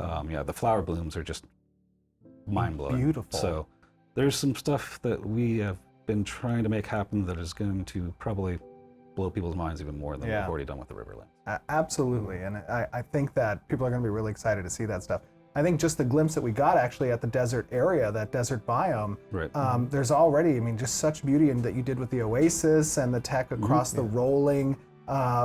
The flower blooms are just mind-blowing. Beautiful. So there's some stuff that we have been trying to make happen that is going to probably blow people's minds even more than we've already done with the Riverlands. Absolutely, and I think that people are going to be really excited to see that stuff. I think just the glimpse that we got actually at the desert area, that desert biome, there's already, I mean, just such beauty in that you did with the oasis and the tech across the rolling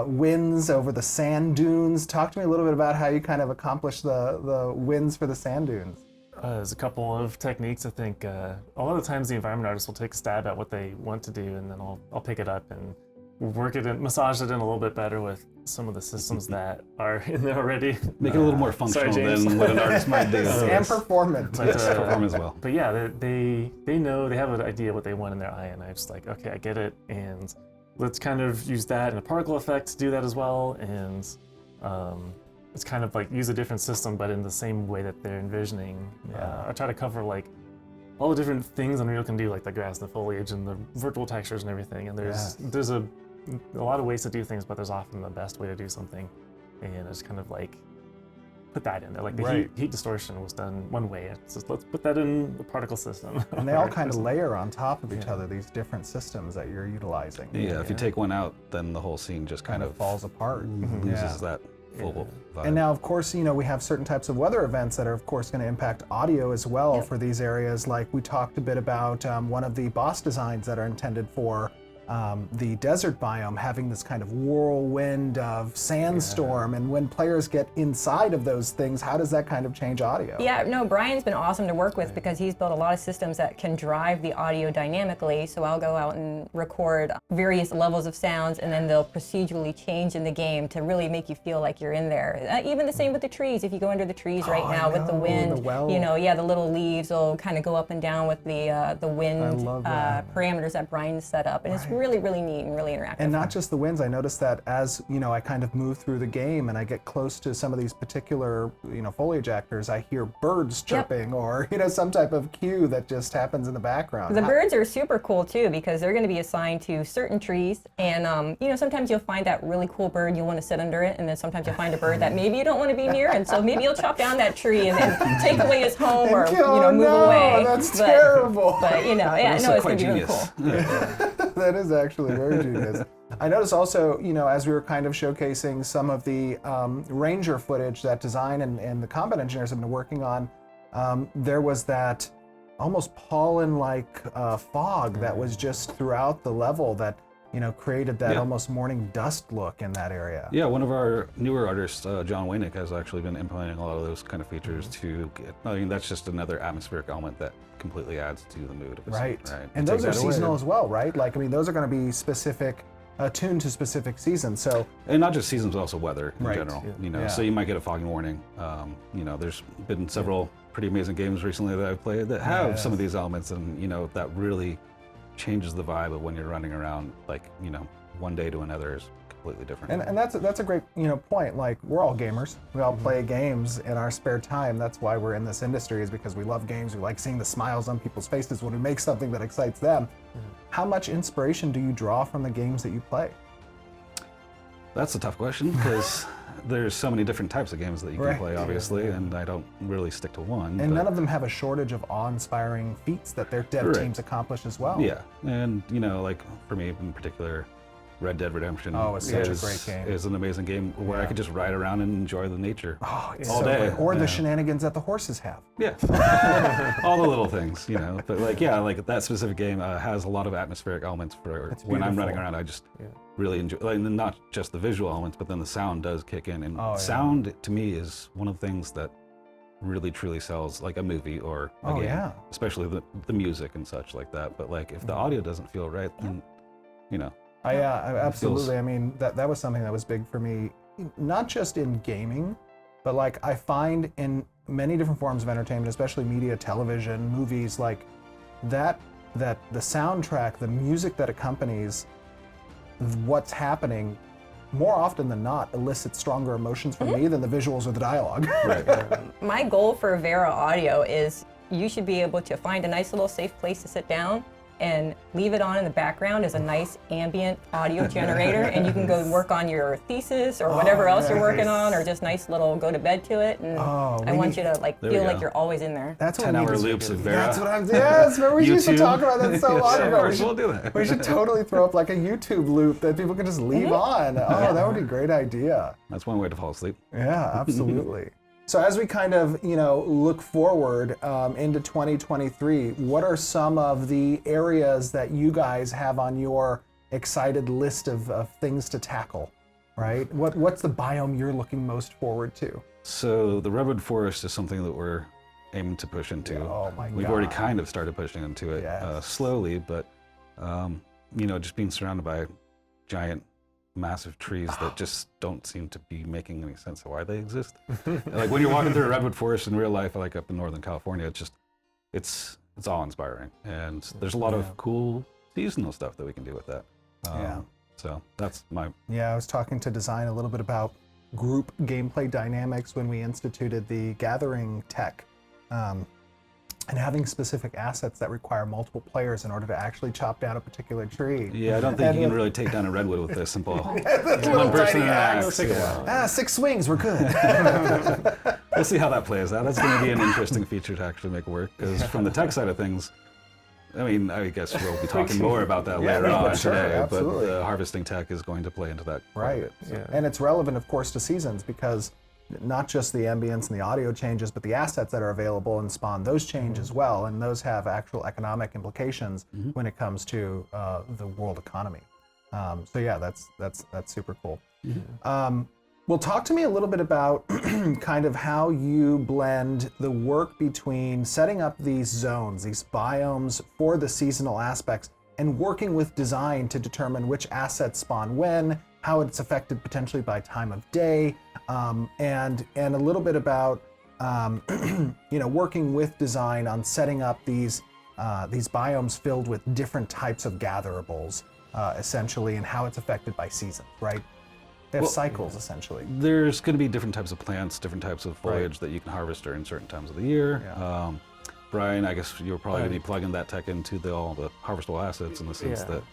winds over the sand dunes. Talk to me a little bit about how you kind of accomplished the winds for the sand dunes. There's a couple of techniques. I think a lot of times the environment artists will take a stab at what they want to do, and then I'll pick it up and work it in, massage it in a little bit better with some of the systems that are in there already. Make it a little more functional than what an artist might do. And performant. Perform as well. But yeah, they know, they have an idea what they want in their eye, and I'm just like, okay, I get it, and let's kind of use that in a particle effect to do that as well, and it's kind of like use a different system, but in the same way that they're envisioning. I try to cover like all the different things Unreal can do, like the grass and the foliage and the virtual textures and everything, and there's a lot of ways to do things, but there's often the best way to do something, and it's kind of like put that in there. Like the heat distortion was done one way. It's just, let's put that in the particle system. And they all kind of layer on top of each other, these different systems that you're utilizing. Yeah, if you take one out, then the whole scene just kind of falls apart. Loses that full vibe. And now, of course, we have certain types of weather events that are, of course, going to impact audio as well for these areas. Like we talked a bit about one of the boss designs that are intended for the desert biome having this kind of whirlwind of sandstorm, and when players get inside of those things, how does that kind of change audio? Yeah, no, Brian's been awesome to work with because he's built a lot of systems that can drive the audio dynamically. So I'll go out and record various levels of sounds, and then they'll procedurally change in the game to really make you feel like you're in there. Even the same with the trees. If you go under the trees right now with the wind, the little leaves will kind of go up and down with the wind parameters that Brian's set up, and it's really, really neat and really interactive. And not just the winds. I noticed that as I kind of move through the game and I get close to some of these particular foliage actors, I hear birds chirping or some type of cue that just happens in the background. The birds are super cool too because they're going to be assigned to certain trees, and sometimes you'll find that really cool bird, you want to sit under it, and then sometimes you'll find a bird that maybe you don't want to be near, and so maybe you'll chop down that tree and then take away his home or move away. That's terrible. But it's going to be really cool. That is actually very genius. I noticed also, as we were kind of showcasing some of the Ranger footage that design and the combat engineers have been working on, there was that almost pollen-like fog that was just throughout the level that created that almost morning dust look in that area. Yeah, one of our newer artists, John Waynick, has actually been implementing a lot of those kind of features to get, that's just another atmospheric element that completely adds to the mood of the scene, right? And those are seasonal as well, right? Those are going to be specific, tuned to specific seasons. So, and not just seasons, but also weather in general. Yeah. So you might get a foggy morning. There's been several pretty amazing games recently that I've played that have some of these elements, and that really changes the vibe of when you're running around. One day to another is completely different. And that's a great point. We're all gamers. We all play games in our spare time. That's why we're in this industry, is because we love games. We like seeing the smiles on people's faces when we make something that excites them. How much inspiration do you draw from the games that you play? That's a tough question because there's so many different types of games that you can play, obviously, and I don't really stick to one. And none of them have a shortage of awe-inspiring feats that their dev teams accomplish as well. Yeah, and for me in particular, Red Dead Redemption it's such a great game. Is an amazing game where I could just ride around and enjoy the nature all so day. Great. Or the shenanigans that the horses have. Yeah, all the little things, But that specific game has a lot of atmospheric elements for when I'm running around. I just really enjoy, not just the visual elements, but then the sound does kick in. And sound to me is one of the things that really truly sells like a movie or a game, especially the music and such like that. But if the audio doesn't feel right, then absolutely. I mean, that was something that was big for me, not just in gaming, but I find in many different forms of entertainment, especially media, television, movies, that the soundtrack, the music that accompanies what's happening, more often than not, elicits stronger emotions from me than the visuals or the dialogue. My goal for Vera Audio is you should be able to find a nice little safe place to sit down and leave it on in the background as a nice ambient audio generator, and you can go work on your thesis or whatever else you're working on, or just nice little go to bed to it. And I want you to feel like you're always in there. That's what 10-hour loops of Vera. That's what I'm. Yes, remember we used to talk about that so long ago. We'll do that. We should totally throw up a YouTube loop that people can just leave on. Oh, that would be a great idea. That's one way to fall asleep. Yeah, absolutely. So as we kind of, look forward into 2023, what are some of the areas that you guys have on your excited list of things to tackle, right? What's the biome you're looking most forward to? So the redwood forest is something that we're aiming to push into. We've already kind of started pushing into it slowly, but, just being surrounded by giant massive trees that just don't seem to be making any sense of why they exist. When you're walking through a redwood forest in real life, up in Northern California, it's awe-inspiring, and there's a lot of cool seasonal stuff that we can do with that. So that's my. Yeah, I was talking to Design a little bit about group gameplay dynamics when we instituted the gathering tech. And having specific assets that require multiple players in order to actually chop down a particular tree. Yeah, I don't think you can really take down a redwood with a simple one person in an axe. 6 swings, we're good. We'll see how that plays out. That's going to be an interesting feature to actually make work, because from the tech side of things, I guess we'll be talking more about that later on today, but the harvesting tech is going to play into that. Right, and it's relevant, of course, to seasons, because not just the ambience and the audio changes, but the assets that are available and spawn those change as well. And those have actual economic implications when it comes to the world economy. So yeah, that's super cool. Well, talk to me a little bit about kind of how you blend the work between setting up these zones, these biomes for the seasonal aspects, and working with design to determine which assets spawn when, how it's affected potentially by time of day, and a little bit about working with design on setting up these biomes filled with different types of gatherables, essentially, and how it's affected by seasons, right? They have cycles, essentially. There's going to be different types of plants, different types of foliage that you can harvest during certain times of the year. Yeah. Brian, I guess you're probably going to be plugging that tech into all the harvestable assets in the sense that,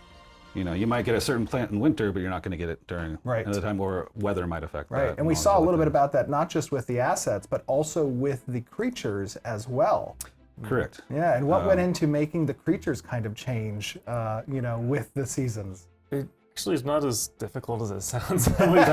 you might get a certain plant in winter, but you're not going to get it during another time where weather might affect that. Right, and we saw a little bit about that, not just with the assets, but also with the creatures as well. Correct. Yeah, and what went into making the creatures kind of change, with the seasons? It actually is not as difficult as it sounds. Wait,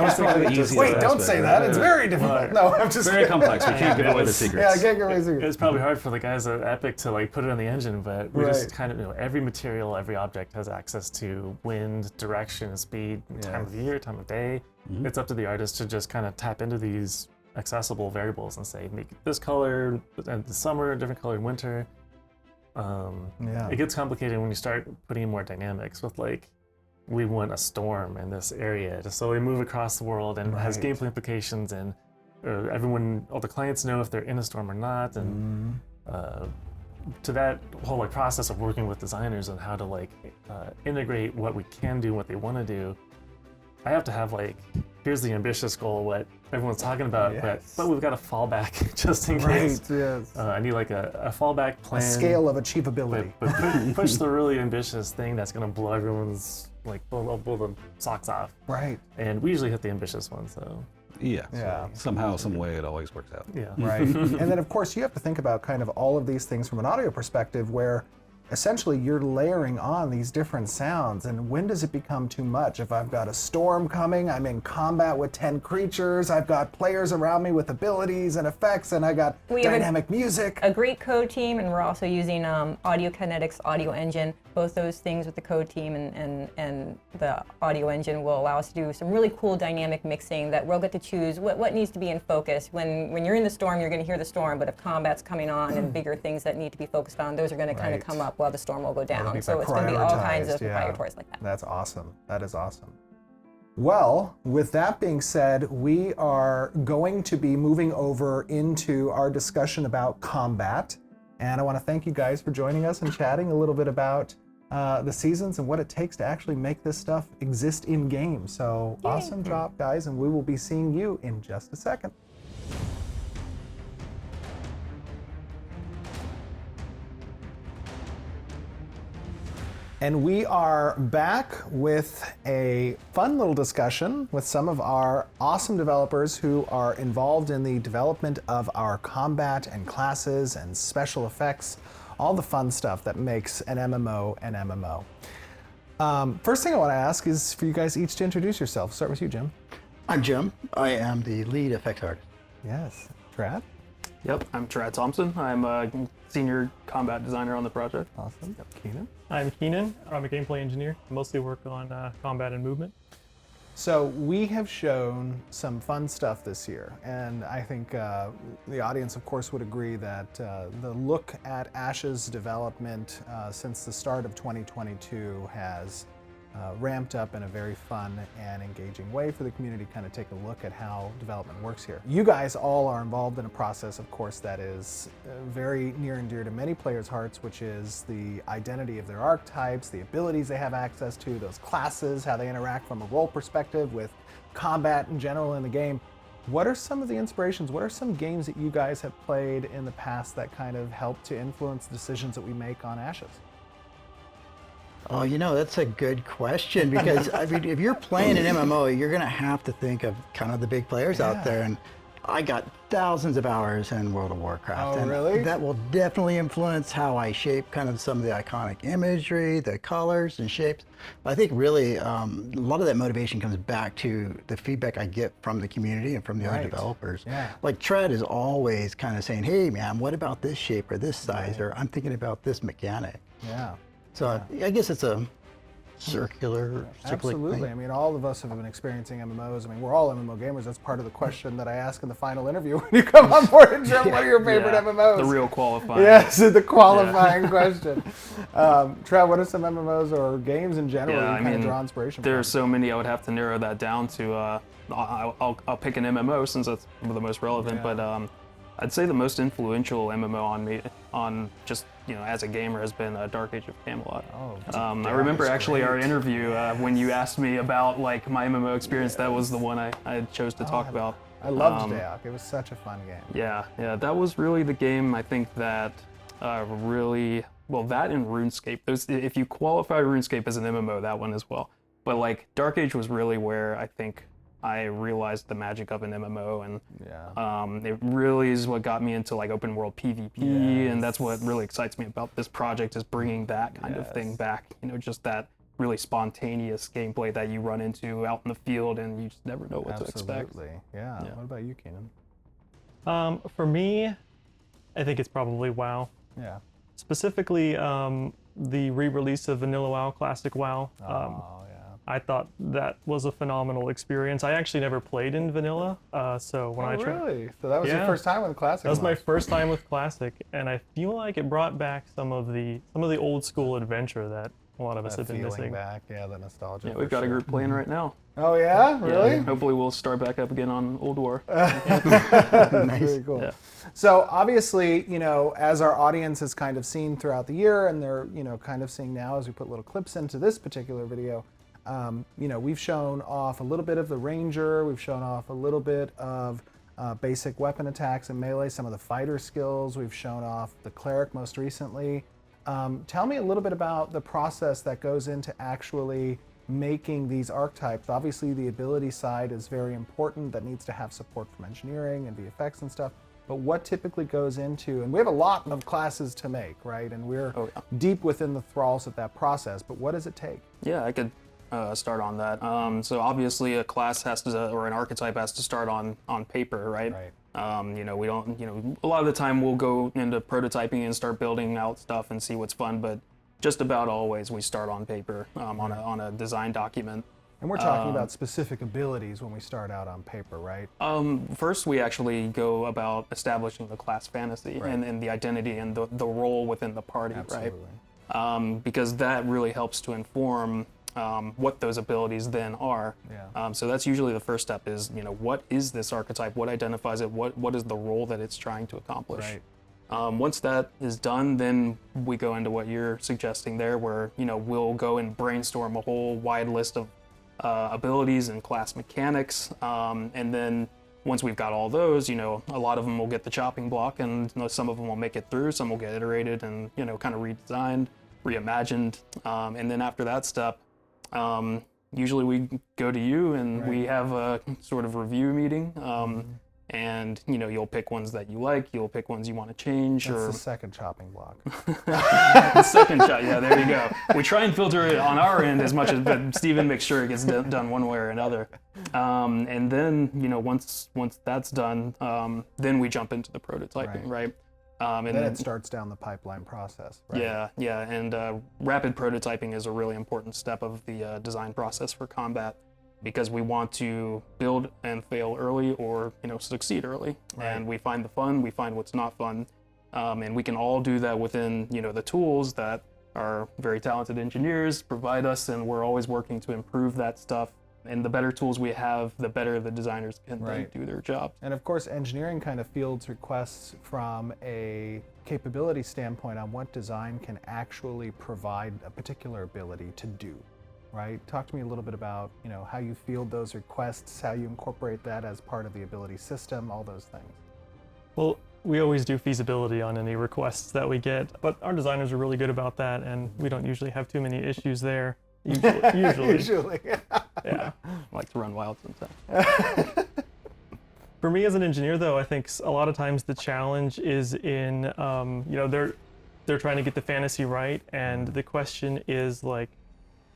don't say that. It's very difficult. No, I'm just very complex. We can't give away the secrets. Yeah, I can't give away the secrets. It's probably hard for the guys at Epic to put it on the engine, but we just kind of every material, every object has access to wind, direction, speed, time of year, time of day. It's up to the artist to just kind of tap into these accessible variables and say, make it this color in the summer, a different color in winter. It gets complicated when you start putting in more dynamics with we want a storm in this area, so we move across the world and it has gameplay implications, and all the clients know if they're in a storm or not, and to that whole process of working with designers on how to integrate what we can do, what they want to do. I have to have here's the ambitious goal, what everyone's talking about, but we've got a fallback just in case. I need a fallback plan. A scale of achievability. But push the really ambitious thing that's going to blow everyone's blow the socks off. Right. And we usually hit the ambitious ones, so. So somehow, some way, it always works out. Yeah. Right. And then, of course, you have to think about kind of all of these things from an audio perspective, where essentially you're layering on these different sounds, and when does it become too much? If I've got a storm coming, I'm in combat with 10 creatures, I've got players around me with abilities and effects, and I got dynamic music. A great code team, and we're also using Audio Kinetics Audio Engine. Both those things with the code team and the audio engine will allow us to do some really cool dynamic mixing that we'll get to choose what needs to be in focus. When you're in the storm, you're going to hear the storm, but if combat's coming on and bigger things that need to be focused on, those are going to kind of come up while the storm will go down. So it's going to be all kinds of proprietaries like that. That's awesome. That is awesome. Well, with that being said, we are going to be moving over into our discussion about combat. And I want to thank you guys for joining us and chatting a little bit about the seasons and what it takes to actually make this stuff exist in game. So awesome job, guys, and we will be seeing you in just a second. And we are back with a fun little discussion with some of our awesome developers who are involved in the development of our combat and classes and special effects, all the fun stuff that makes an MMO an MMO. First thing I want to ask is for you guys each to introduce yourselves. Start with you, Jim. I'm Jim. I am the lead effects artist. Yes. Trad? Yep, I'm Trad Thompson. I'm a senior combat designer on the project. Awesome. Keenan? I'm Keenan. I'm a gameplay engineer. I mostly work on combat and movement. So we have shown some fun stuff this year, and I think the audience, of course, would agree that the look at Ashe's development since the start of 2022 has ramped up in a very fun and engaging way for the community to kind of take a look at how development works here. You guys all are involved in a process, of course, that is very near and dear to many players' hearts, which is the identity of their archetypes, the abilities they have access to, those classes, how they interact from a role perspective with combat in general in the game. What are some of the inspirations? What are some games that you guys have played in the past that kind of help to influence the decisions that we make on Ashes? Oh, that's a good question, because I mean, if you're playing an MMO, you're going to have to think of kind of the big players out there. And I got thousands of hours in World of Warcraft. Oh, and really? that will definitely influence how I shape kind of some of the iconic imagery, the colors and shapes. I think really a lot of that motivation comes back to the feedback I get from the community and from the other developers. Yeah. Like Tread is always kind of saying, hey man, what about this shape or this size? Or I'm thinking about this mechanic. Yeah. So I guess it's a circular Absolutely. thing. I mean, all of us have been experiencing MMOs. I mean, we're all MMO gamers. That's part of the question that I ask in the final interview when you come on board. And Jim, what are your favorite MMOs? The real qualifying. Yes, the qualifying question. Trev, what are some MMOs or games in general you kind of draw inspiration from? There are so many. I would have to narrow that down to. I'll pick an MMO since that's the most relevant. But I'd say the most influential MMO on me, on just as a gamer, has been Dark Age of Camelot. I remember actually our interview when you asked me about like my MMO experience. That was the one I chose to talk about. I loved Dayak. It was such a fun game. Yeah, that was really the game I think that really that and RuneScape. If you qualify RuneScape as an MMO, that one as well. But like Dark Age was really where I think I realized the magic of an MMO, and it really is what got me into like open world PvP, and that's what really excites me about this project, is bringing that kind of thing back. Just that really spontaneous gameplay that you run into out in the field, and you just never know what to expect. Absolutely. Yeah. What about you, Keenan? For me, I think it's probably WoW. Yeah. Specifically, the re-release of Vanilla WoW, Classic WoW. I thought that was a phenomenal experience. I actually never played in Vanilla, so when I tried. Really? So that was your first time with Classic? That was my first time with Classic, and I feel like it brought back some of the old school adventure that a lot of us have been missing. Back, the nostalgia. Yeah, we've got a group playing right now. Oh yeah, really? Yeah, hopefully we'll start back up again on Old War. Nice. Very cool. Yeah. So obviously, as our audience has kind of seen throughout the year, and they're kind of seeing now as we put little clips into this particular video. We've shown off a little bit of the Ranger, we've shown off a little bit of basic weapon attacks and melee, some of the fighter skills, we've shown off the Cleric most recently. Tell me a little bit about the process that goes into actually making these archetypes. Obviously the ability side is very important, that needs to have support from engineering and VFX and stuff, but what typically goes into, and we have a lot of classes to make, right? And we're deep within the thralls of that process, but what does it take? Yeah, I could start on that. So obviously a class has to, or an archetype has to start on paper, right? We don't, a lot of the time we'll go into prototyping and start building out stuff and see what's fun, but just about always we start on paper, on a design document. And we're talking about specific abilities when we start out on paper, right? First we actually go about establishing the class fantasy and the identity and the role within the party, right? Because that really helps to inform what those abilities then are. So that's usually the first step is, what is this archetype? What identifies it? What is the role that it's trying to accomplish? Once that is done, then we go into what you're suggesting there, where, we'll go and brainstorm a whole wide list of abilities and class mechanics. And then once we've got all those, a lot of them will get the chopping block, and some of them will make it through, some will get iterated and, kind of redesigned, reimagined. And then after that step, usually we go to you and we have a sort of review meeting, and you'll pick ones that you like, you'll pick ones you want to change. That's the second chopping block. The second shot, yeah, there you go. We try and filter it on our end as much as, but Steven makes sure it gets done one way or another. And then, once that's done, then we jump into the prototyping, right? And then it starts down the pipeline process, right? Yeah, and rapid prototyping is a really important step of the design process for combat, because we want to build and fail early, or succeed early. And we find the fun, we find what's not fun, and we can all do that within the tools that our very talented engineers provide us, and we're always working to improve that stuff. And the better tools we have, the better the designers can then do their job. And of course, engineering kind of fields requests from a capability standpoint on what design can actually provide a particular ability to do, right? Talk to me a little bit about, how you field those requests, how you incorporate that as part of the ability system, all those things. Well, we always do feasibility on any requests that we get, but our designers are really good about that, and we don't usually have too many issues there. Usually. Usually. Yeah. I like to run wild sometimes. For me as an engineer, though, I think a lot of times the challenge is in, they're trying to get the fantasy right, and the question is like,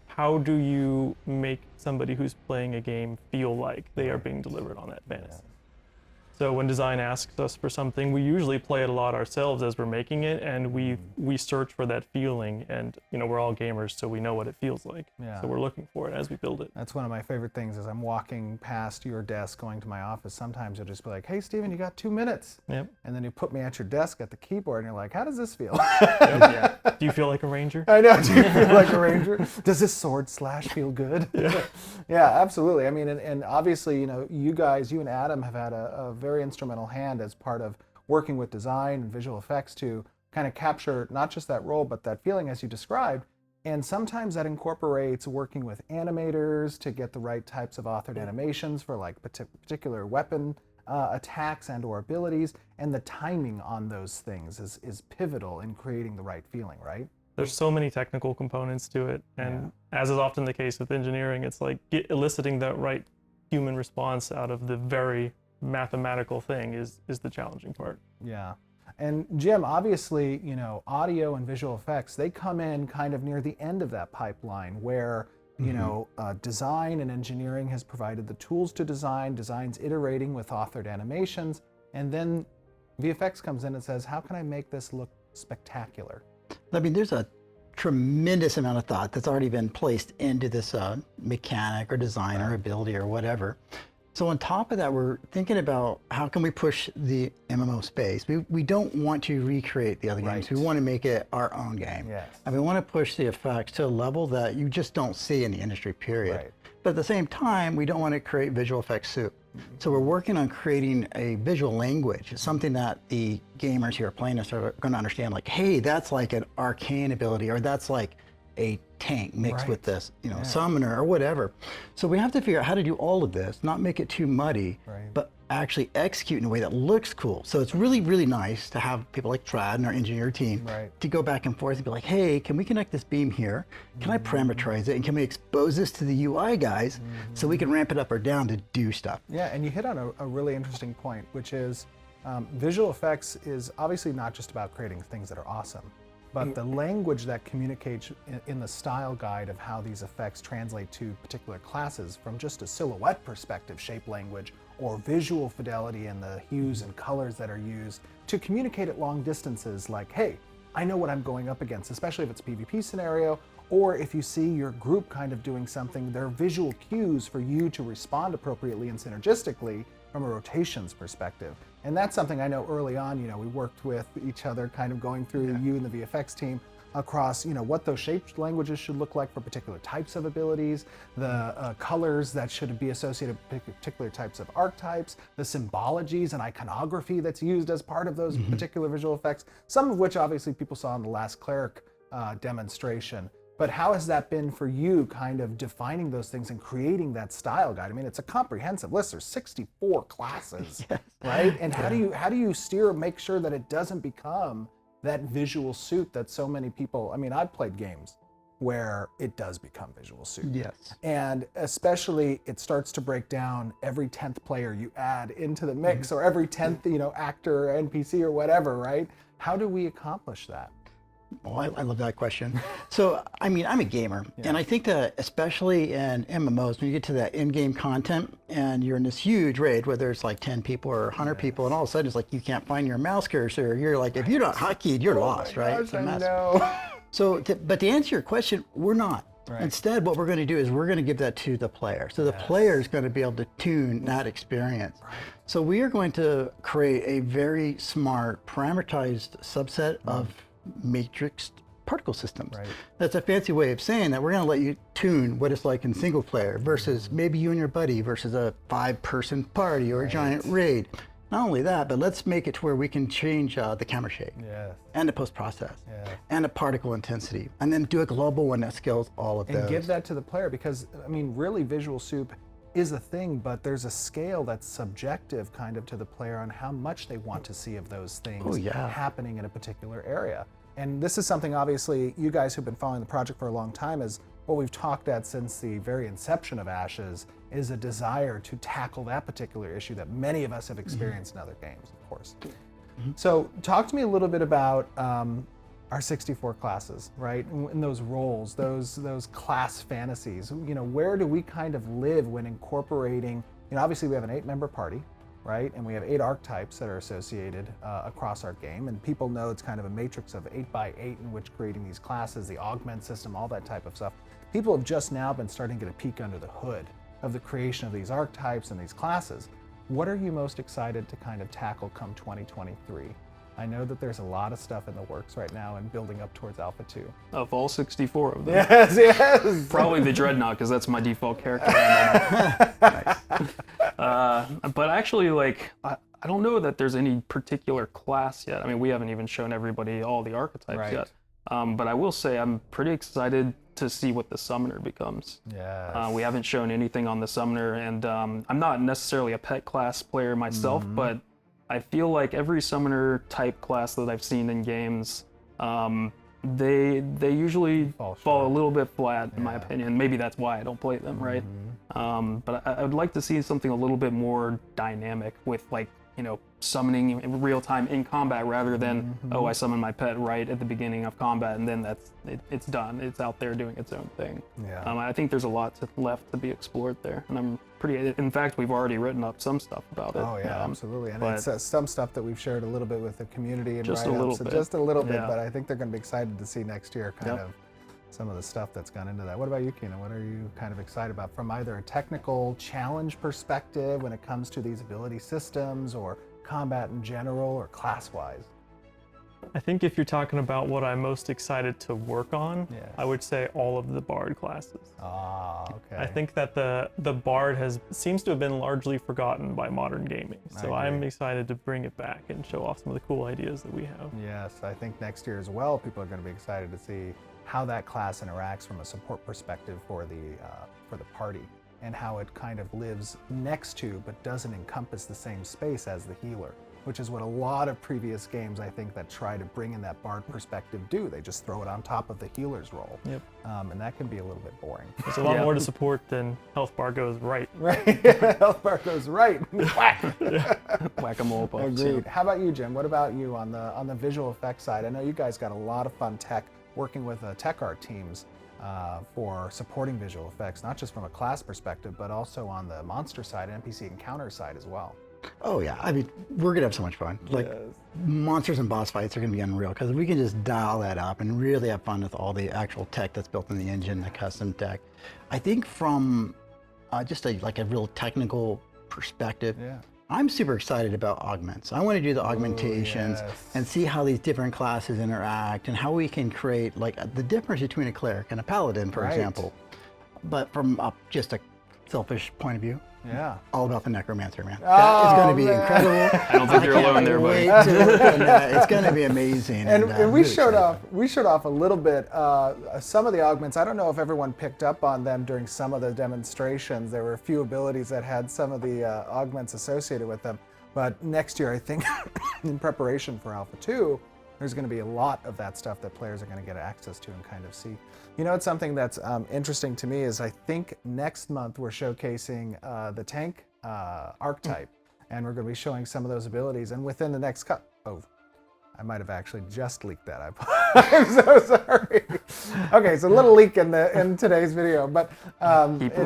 how do you make somebody who's playing a game feel like they are being delivered on that fantasy? So when design asks us for something, we usually play it a lot ourselves as we're making it, and we search for that feeling. And we're all gamers, so we know what it feels like. Yeah. So we're looking for it as we build it. That's one of my favorite things. As I'm walking past your desk, going to my office, sometimes you'll just be like, "Hey, Steven, you got 2 minutes?" Yep. And then you put me at your desk at the keyboard, and you're like, "How does this feel?" Yeah. Do you feel like a ranger? I know. Do you feel like a ranger? Does this sword slash feel good? Yeah. Yeah, absolutely. I mean, and obviously, you guys, you and Adam have had a very instrumental hand as part of working with design and visual effects to kind of capture not just that role, but that feeling as you described. And sometimes that incorporates working with animators to get the right types of authored animations for like particular weapon attacks and or abilities. And the timing on those things is pivotal in creating the right feeling, right? There's so many technical components to it. And as is often the case with engineering, it's like eliciting that right human response out of the very mathematical thing is the challenging part. Yeah. And Jim, obviously, audio and visual effects, they come in kind of near the end of that pipeline where, design and engineering has provided the tools to design, design's iterating with authored animations, and then VFX comes in and says, how can I make this look spectacular? I mean, there's a tremendous amount of thought that's already been placed into this mechanic or design or ability or whatever. So on top of that, we're thinking about how can we push the MMO space. We don't want to recreate the other games. We want to make it our own game. Yes. And we want to push the effects to a level that you just don't see in the industry, period. Right. But at the same time, we don't want to create visual effects soup. So we're working on creating a visual language, something that the gamers who are playing this are going to understand, like, hey, that's like an arcane ability, or that's like a tank mixed with this, summoner or whatever. So we have to figure out how to do all of this, not make it too muddy, but actually execute in a way that looks cool. So it's really, really nice to have people like Trad and our engineer team to go back and forth and be like, hey, can we connect this beam here? Can I parameterize it? And can we expose this to the UI guys so we can ramp it up or down to do stuff? Yeah, and you hit on a really interesting point, which is visual effects is obviously not just about creating things that are awesome, but the language that communicates in the style guide of how these effects translate to particular classes from just a silhouette perspective, shape language, or visual fidelity in the hues and colors that are used to communicate at long distances like, hey, I know what I'm going up against, especially if it's a PvP scenario, or if you see your group kind of doing something, there are visual cues for you to respond appropriately and synergistically from a rotations perspective. And that's something I know early on, we worked with each other kind of going through you and the VFX team across, what those shape languages should look like for particular types of abilities, the colors that should be associated with particular types of archetypes, the symbologies and iconography that's used as part of those particular visual effects, some of which obviously people saw in the last Cleric demonstration. But how has that been for you, kind of defining those things and creating that style guide? I mean, it's a comprehensive list. There's 64 classes, right? And how do you steer, make sure that it doesn't become that visual suit that so many people, I mean, I've played games where it does become visual suit. Yes. And especially it starts to break down every 10th player you add into the mix or every 10th, actor or NPC or whatever, right? How do we accomplish that? Oh, I love that question. So, I mean, I'm a gamer, and I think that especially in MMOs, when you get to that in-game content and you're in this huge raid where there's like 10 people or 100 people, and all of a sudden it's like you can't find your mouse cursor. You're like, if you're not hotkeyed, you're lost, right? Gosh, I know. So, but to answer your question, we're not. Instead, what we're going to do is we're going to give that to the player. So the player is going to be able to tune that experience. So we are going to create a very smart, parameterized subset of matrixed particle systems. That's a fancy way of saying that we're going to let you tune what it's like in single player versus maybe you and your buddy versus a 5-person party or a giant raid. Not only that, but let's make it to where we can change the camera shake and the post-process and the particle intensity, and then do a global one that scales all of those. And give that to the player because, I mean, really visual soup is a thing, but there's a scale that's subjective kind of to the player on how much they want to see of those things happening in a particular area. And this is something, obviously, you guys who've been following the project for a long time, as what we've talked at since the very inception of Ashes is a desire to tackle that particular issue that many of us have experienced in other games, of course. So talk to me a little bit about our 64 classes, right? And those roles, those class fantasies. You know, where do we kind of live when incorporating, you know, obviously we have an 8-member party, right? And we have 8 archetypes that are associated across our game. And people know it's kind of a matrix of 8x8 in which creating these classes, the augment system, all that type of stuff. People have just now been starting to get a peek under the hood of the creation of these archetypes and these classes. What are you most excited to kind of tackle come 2023? I know that there's a lot of stuff in the works right now and building up towards Alpha 2. Of all 64 of them. Yes, yes. Probably the Dreadnought, because that's my default character. But actually, like, I don't know that there's any particular class yet. I mean, we haven't even shown everybody all the archetypes yet. But I will say I'm pretty excited to see what the Summoner becomes. Yes. We haven't shown anything on the Summoner, and I'm not necessarily a pet class player myself, but I feel like every Summoner type class that I've seen in games, they usually fall a little bit flat, in my opinion. Maybe that's why I don't play them, right? But I would like to see something a little bit more dynamic with, like, you know, summoning in real time in combat rather than, oh, I summon my pet right at the beginning of combat and then it's done. It's out there doing its own thing. Yeah. I think there's a lot left to be explored there, and I'm pretty. In fact, we've already written up some stuff about it. Oh yeah, absolutely. And but it's some stuff that we've shared a little bit with the community and just a little bit. Just a little bit, but I think they're going to be excited to see next year kind of some of the stuff that's gone into that. What about you, Kina? What are you kind of excited about from either a technical challenge perspective when it comes to these ability systems or combat in general or class-wise? I think if you're talking about what I'm most excited to work on, I would say all of the Bard classes. Ah, okay. I think that the Bard seems to have been largely forgotten by modern gaming. So I'm excited to bring it back and show off some of the cool ideas that we have. Yes, I think next year as well, people are going to be excited to see how that class interacts from a support perspective for the party, and how it kind of lives next to but doesn't encompass the same space as the healer, which is what a lot of previous games I think that try to bring in that Bard perspective do. They just throw it on top of the healer's role. Yep. And that can be a little bit boring. There's a lot more to support than Health Bar goes right. Right, Health Bar goes right. Whack! Whack-a-mole buffs. Agreed. How about you, Jim? What about you on the visual effects side? I know you guys got a lot of fun tech working with tech art teams for supporting visual effects, not just from a class perspective, but also on the monster side, NPC encounter side as well. Oh yeah, I mean, we're gonna have so much fun. Like, monsters and boss fights are gonna be unreal because we can just dial that up and really have fun with all the actual tech that's built in the engine, the custom tech. I think from just a real technical perspective, I'm super excited about augments. I want to do the augmentations and see how these different classes interact and how we can create like the difference between a cleric and a paladin, for example. But from just a selfish point of view, all about the necromancer, man. That is going to be incredible. I don't think you're alone there, buddy. It's going to be amazing. And we showed off a little bit some of the augments. I don't know if everyone picked up on them during some of the demonstrations. There were a few abilities that had some of the augments associated with them. But next year, I think, in preparation for Alpha 2, there's going to be a lot of that stuff that players are going to get access to and kind of see. You know, it's something that's interesting to me is I think next month we're showcasing the tank archetype, and we're going to be showing some of those abilities. And within the next I might have actually just leaked that. I'm so sorry. Okay, so a little leak in today's video, but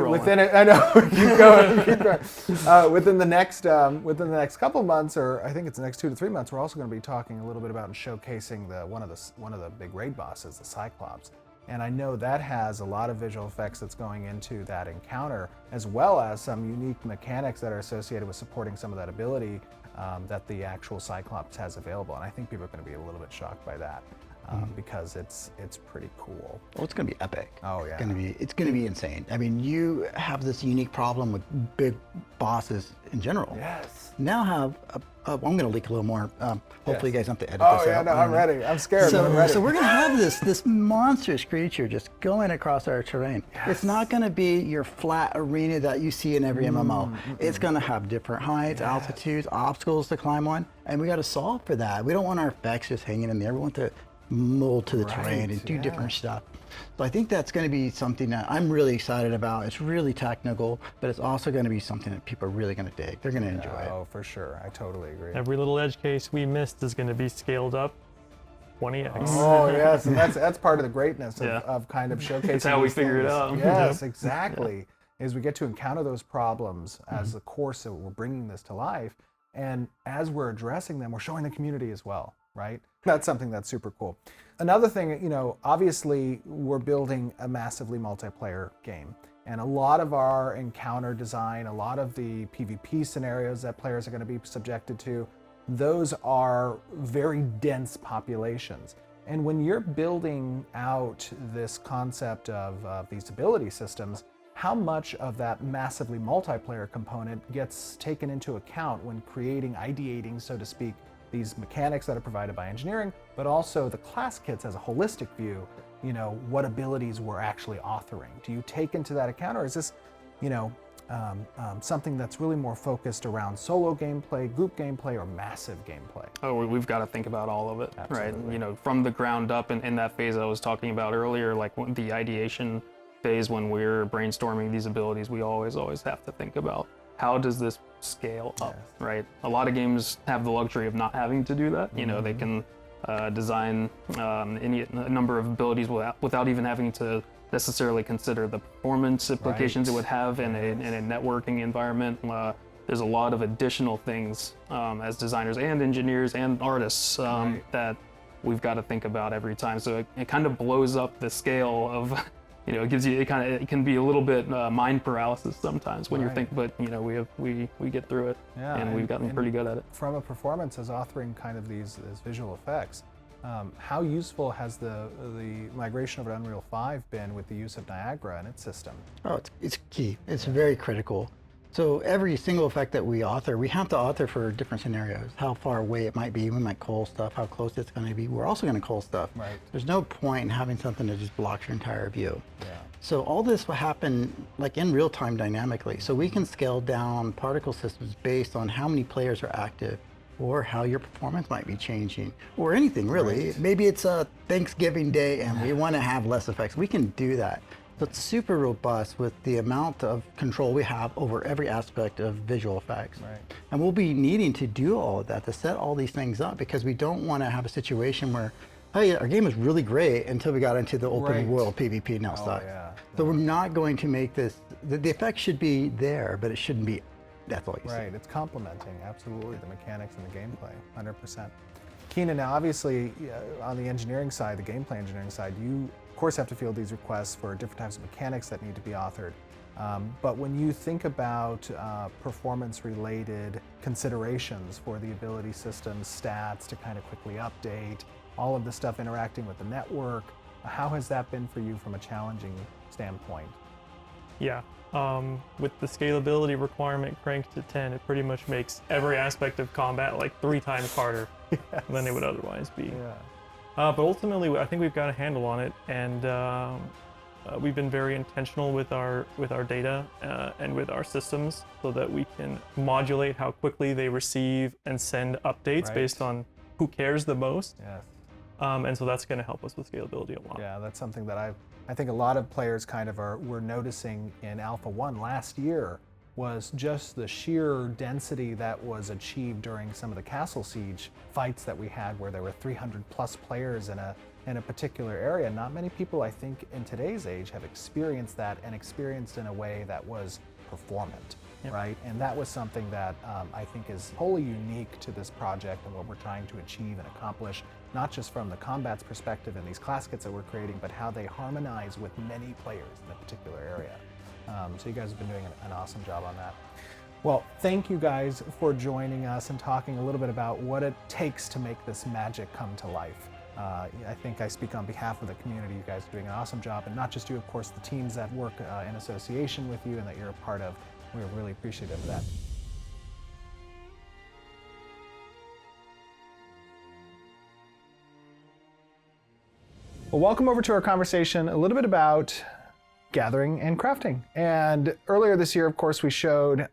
within it, I know. keep going. Within the next couple months, or I think it's the next 2 to 3 months, we're also going to be talking a little bit about and showcasing one of the big raid bosses, the Cyclops. And I know that has a lot of visual effects that's going into that encounter, as well as some unique mechanics that are associated with supporting some of that ability that the actual Cyclops has available. And I think people are going to be a little bit shocked by that because it's pretty cool. Oh, it's going to be epic. Oh yeah. It's going to be insane. I mean, you have this unique problem with big bosses in general. Yes. Now have I'm going to leak a little more. Hopefully you guys don't have to edit this out. Oh yeah, no, I'm ready. I'm scared, but I'm ready. So we're going to have this monstrous creature just going across our terrain. Yes. It's not going to be your flat arena that you see in every MMO. It's going to have different heights, altitudes, obstacles to climb on, and we got to solve for that. We don't want our effects just hanging in there. We want the mold to the terrain and do different stuff. So I think that's going to be something that I'm really excited about. It's really technical, but it's also going to be something that people are really going to dig. They're going to enjoy it. Oh, for sure. I totally agree. Every little edge case we missed is going to be scaled up 20x. Oh, yes. And that's part of the greatness of kind of showcasing. That's how we these figure it things. out. Yes, exactly. Is we get to encounter those problems as the course that we're bringing this to life. And as we're addressing them, we're showing the community as well, right? That's something that's super cool. Another thing, you know, obviously we're building a massively multiplayer game. And a lot of our encounter design, a lot of the PvP scenarios that players are going to be subjected to, those are very dense populations. And when you're building out this concept of these ability systems, how much of that massively multiplayer component gets taken into account when creating, ideating, so to speak, these mechanics that are provided by engineering, but also the class kits as a holistic view, you know, what abilities we're actually authoring? Do you take into that account, or is this, you know, something that's really more focused around solo gameplay, group gameplay, or massive gameplay? Oh, we've got to think about all of it, Absolutely. right? You know, from the ground up in that phase I was talking about earlier, like the ideation phase when we're brainstorming these abilities, we always have to think about how does this scale up, right? A lot of games have the luxury of not having to do that. You know, they can design a number of abilities without even having to necessarily consider the performance implications it would have in a networking environment. There's a lot of additional things as designers and engineers and artists that we've got to think about every time. So it kind of blows up the scale of, you know, it can be a little bit mind paralysis sometimes when you're thinking, but you know, we get through it, and we've gotten pretty good at it. From a performance as authoring kind of these visual effects, how useful has the migration over to Unreal 5 been with the use of Niagara and its system? Oh, it's key. It's very critical. So every single effect that we author, we have to author for different scenarios. How far away it might be, we might cull stuff, how close it's going to be. We're also going to cull stuff. Right. There's no point in having something that just blocks your entire view. Yeah. So all this will happen like in real time dynamically. So we can scale down particle systems based on how many players are active, or how your performance might be changing, or anything really. Right. Maybe it's a Thanksgiving Day and we want to have less effects. We can do that. So it's super robust with the amount of control we have over every aspect of visual effects. Right. And we'll be needing to do all of that, to set all these things up, because we don't want to have a situation where, oh yeah, our game is really great until we got into the open world PvP now stuff. Yeah. So we're not going to make this, the effect should be there, but it shouldn't be, that's all you see. Right, it's complementing, absolutely, the mechanics and the gameplay, 100%. Keenan, now obviously on the engineering side, the gameplay engineering side, you of course have to field these requests for different types of mechanics that need to be authored. But when you think about performance-related considerations for the ability systems, stats to kind of quickly update, all of the stuff interacting with the network, how has that been for you from a challenging standpoint? Yeah, with the scalability requirement cranked to 10, it pretty much makes every aspect of combat like 3 times harder than it would otherwise be. Yeah. But ultimately, I think we've got a handle on it, and we've been very intentional with our data and with our systems, so that we can modulate how quickly they receive and send updates based on who cares the most. Yes. And so that's going to help us with scalability a lot. Yeah, that's something that I think a lot of players kind of were noticing in Alpha 1 last year, was just the sheer density that was achieved during some of the Castle Siege fights that we had, where there were 300 plus players in a particular area. Not many people, I think, in today's age have experienced that, and experienced in a way that was performant, right? And that was something that I think is wholly unique to this project and what we're trying to achieve and accomplish, not just from the combat's perspective and these class kits that we're creating, but how they harmonize with many players in a particular area. So you guys have been doing an awesome job on that. Well, thank you guys for joining us and talking a little bit about what it takes to make this magic come to life. I think I speak on behalf of the community. You guys are doing an awesome job, and not just you, of course, the teams that work in association with you and that you're a part of. We're really appreciative of that. Well, welcome over to our conversation a little bit about gathering and crafting. And earlier this year, of course, we showed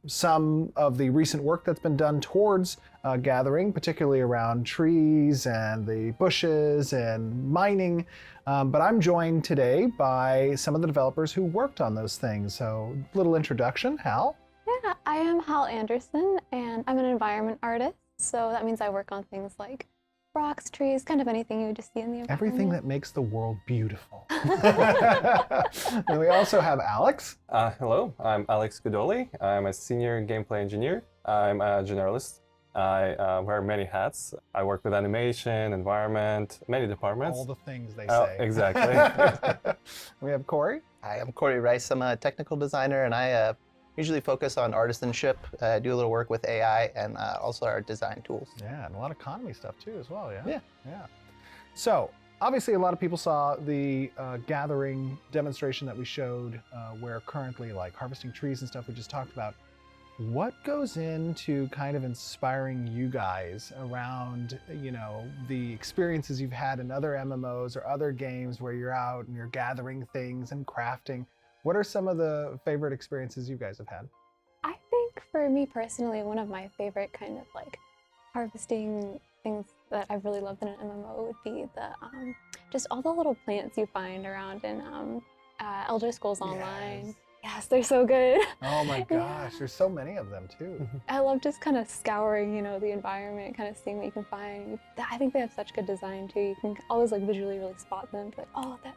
some of the recent work that's been done towards gathering, particularly around trees and the bushes and mining. But I'm joined today by some of the developers who worked on those things. So, little introduction, Hal. Yeah, I am Hal Anderson, and I'm an environment artist. So that means I work on things like rocks, trees, kind of anything you would just see in the environment. Everything that makes the world beautiful. And we also have Alex. Hello, I'm Alex Goudoli. I'm a senior gameplay engineer. I'm a generalist. I wear many hats. I work with animation, environment, many departments. All the things they say. Exactly. We have Corey. Hi, I'm Corey Rice. I'm a technical designer, and I usually focus on artisanship, do a little work with AI, and also our design tools. Yeah, and a lot of economy stuff too as well, yeah? Yeah. Yeah. So, obviously a lot of people saw the gathering demonstration that we showed where currently like harvesting trees and stuff we just talked about. What goes into kind of inspiring you guys around, you know, the experiences you've had in other MMOs or other games where you're out and you're gathering things and crafting? What are some of the favorite experiences you guys have had? I think for me personally, one of my favorite kind of like harvesting things that I've really loved in an MMO would be the just all the little plants you find around in Elder Scrolls Online. Yes, they're so good. Oh my gosh, there's so many of them too. I love just kind of scouring, you know, the environment, kind of seeing what you can find. I think they have such good design too. You can always like visually really spot them. Like, oh, that.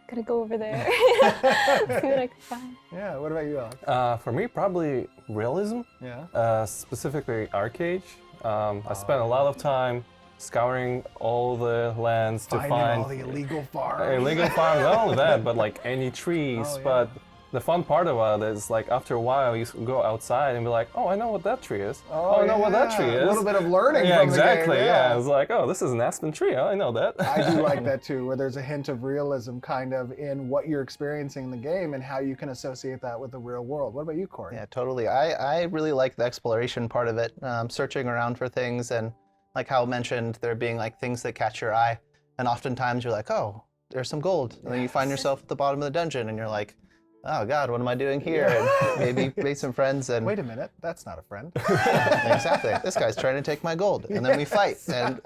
Gonna go over there. See what I can find. Yeah, what about you, Alex? For me, probably realism. Yeah. Specifically Arcade. I spent a lot of time scouring all the lands to find all the illegal farms. Illegal farms, not only that, but like any trees. Oh, yeah. But the fun part about it is like after a while you go outside and be like, oh, I know what that tree is. Oh, I know what that tree is. A little bit of learning Yeah, from exactly. the game. Yeah, it's like, oh, this is an aspen tree. Oh, I know that. I do like that too, where there's a hint of realism kind of in what you're experiencing in the game and how you can associate that with the real world. What about you, Corey? Yeah, totally. I really like the exploration part of it, searching around for things, and like Hal mentioned, there being like things that catch your eye, and oftentimes you're like, oh, there's some gold, and then you find yourself at the bottom of the dungeon, and you're like, oh God, what am I doing here? And maybe make some friends and... Wait a minute, that's not a friend. Exactly, this guy's trying to take my gold. And then we fight, and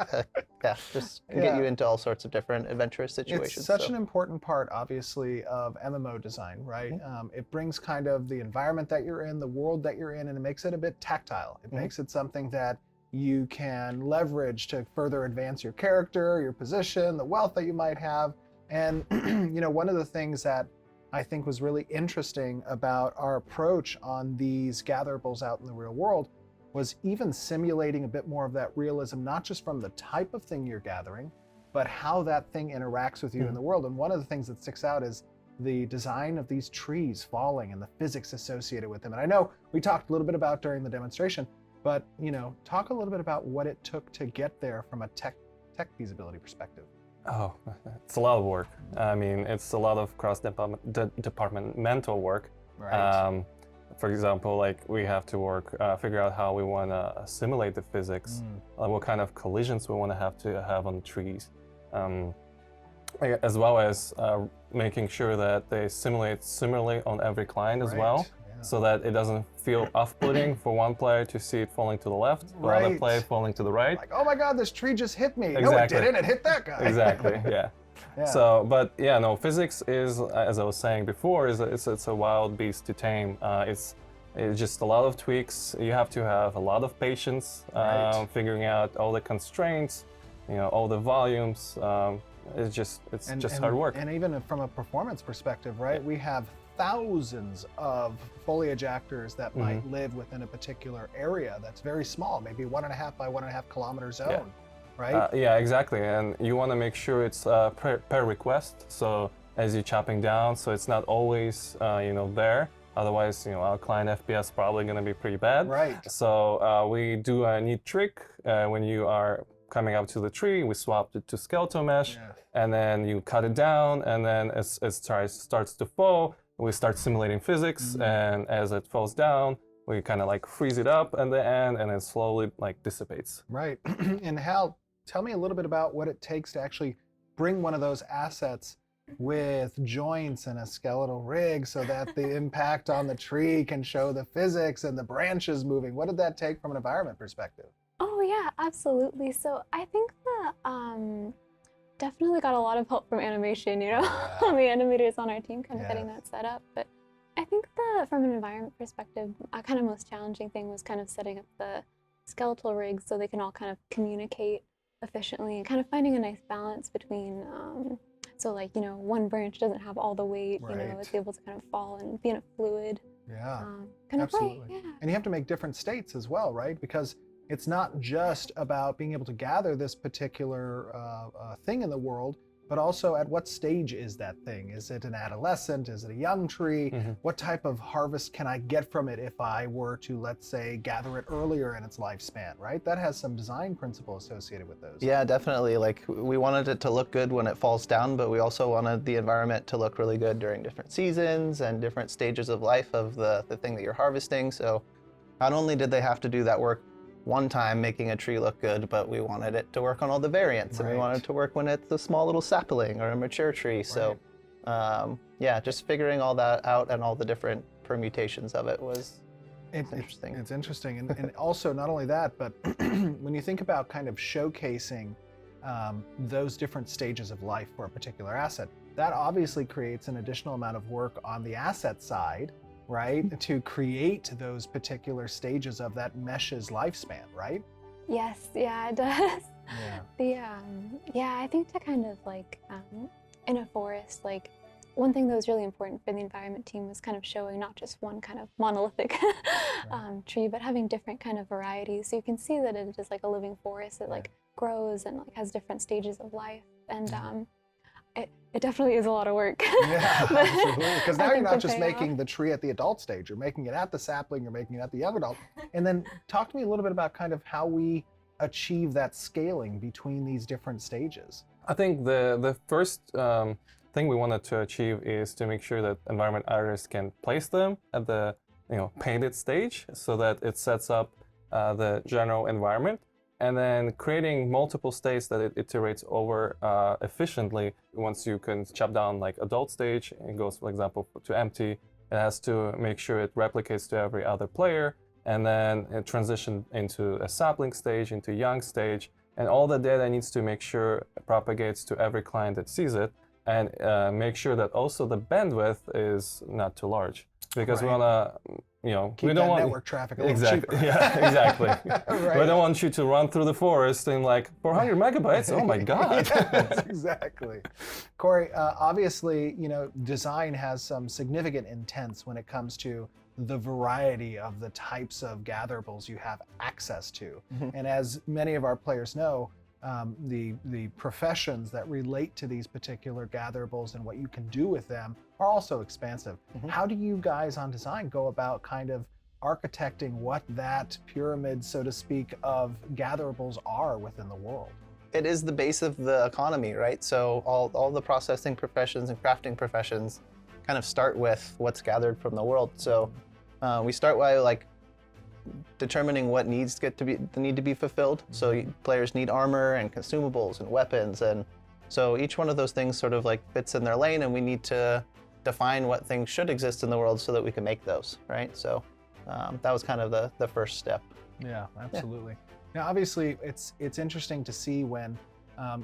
just get you into all sorts of different adventurous situations. It's such an important part, obviously, of MMO design, right? It brings kind of the environment that you're in, the world that you're in, and it makes it a bit tactile. It makes it something that you can leverage to further advance your character, your position, the wealth that you might have. And, you know, one of the things that I think was really interesting about our approach on these gatherables out in the real world was even simulating a bit more of that realism, not just from the type of thing you're gathering, but how that thing interacts with you in the world. And one of the things that sticks out is the design of these trees falling and the physics associated with them. And I know we talked a little bit about during the demonstration, but you know, talk a little bit about what it took to get there from a tech feasibility perspective. Oh, it's a lot of work. I mean, it's a lot of cross-departmental work. Right. For example, like we have to figure out how we want to simulate the physics, what kind of collisions we want to have on trees, as well as making sure that they simulate similarly on every client as well. So that it doesn't feel off-putting for one player to see it falling to the left, or another player falling to the right. Like, oh my God, this tree just hit me. Exactly. No, it didn't. It hit that guy. Exactly. Yeah. So, but yeah, no, physics is, as I was saying before, it's a wild beast to tame. It's just a lot of tweaks. You have to have a lot of patience, figuring out all the constraints, you know, all the volumes. It's just hard work. And even from a performance perspective, right? We have thousands of foliage actors that might live within a particular area that's very small, maybe 1.5 by 1.5 kilometer zone, right? Yeah, exactly. And you want to make sure it's per request. So as you're chopping down, so it's not always you know, there. Otherwise, you know, our client FPS probably going to be pretty bad. Right. So we do a neat trick when you are coming up to the tree. We swapped it to skeletal mesh, and then you cut it down, and then as it starts to fall, we start simulating physics, and as it falls down, we kind of like freeze it up at the end, and it slowly like dissipates. Right. And Hal, tell me a little bit about what it takes to actually bring one of those assets with joints and a skeletal rig so that the impact on the tree can show the physics and the branches moving. What did that take from an environment perspective? Oh yeah, absolutely. So I think that definitely got a lot of help from animation, you know, the animators on our team kind of getting that set up. But I think that from an environment perspective, a kind of most challenging thing was kind of setting up the skeletal rigs so they can all kind of communicate efficiently and kind of finding a nice balance between, so like, you know, one branch doesn't have all the weight, you know, it's able to kind of fall and be in a fluid kind of way. Yeah. And you have to make different states as well, right? Because it's not just about being able to gather this particular thing in the world, but also at what stage is that thing? Is it an adolescent? Is it a young tree? What type of harvest can I get from it if I were to, let's say, gather it earlier in its lifespan, right? That has some design principle associated with those. Yeah, definitely. Like, we wanted it to look good when it falls down, but we also wanted the environment to look really good during different seasons and different stages of life of the thing that you're harvesting. So not only did they have to do that work one time making a tree look good, but we wanted it to work on all the variants, and we wanted it to work when it's a small little sapling or a mature tree. So yeah, just figuring all that out and all the different permutations of it was interesting. It's interesting. And also not only that, but when you think about kind of showcasing those different stages of life for a particular asset, that obviously creates an additional amount of work on the asset side, right? To create those particular stages of that mesh's lifespan, right? Yes, yeah, it does. Yeah, I think to kind of like, in a forest, like, one thing that was really important for the environment team was kind of showing not just one kind of monolithic tree, but having different kind of varieties. So you can see that it is like a living forest that like grows and like has different stages of life. And it definitely is a lot of work. Yeah, absolutely. Because now you're not just making the tree at the adult stage, you're making it at the sapling, you're making it at the young adult. And then talk to me a little bit about kind of how we achieve that scaling between these different stages. I think the first thing we wanted to achieve is to make sure that environment artists can place them at the painted stage so that it sets up the general environment. And then creating multiple states that it iterates over efficiently. Once you can chop down like adult stage, it goes, for example, to empty. It has to make sure it replicates to every other player, and then it transitions into a sapling stage, into young stage, and all the data needs to make sure it propagates to every client that sees it, and make sure that also the bandwidth is not too large, because we want to, keep we don't want network traffic a little cheaper. Yeah, exactly. We don't want you to run through the forest in like 400 megabytes. Oh my God. Yes, exactly. Corey, obviously, design has some significant intents when it comes to the variety of the types of gatherables you have access to. And as many of our players know, the professions that relate to these particular gatherables and what you can do with them are also expansive. How do you guys on design go about kind of architecting what that pyramid, so to speak, of gatherables are within the world? It is the base of the economy, right? So all the processing professions and crafting professions kind of start with what's gathered from the world. So we start by like determining what needs to be fulfilled. So players need armor and consumables and weapons, and so each one of those things sort of like fits in their lane, and we need to define what things should exist in the world so that we can make those, right? So that was kind of the first step. Yeah, absolutely. Now, obviously, it's interesting to see when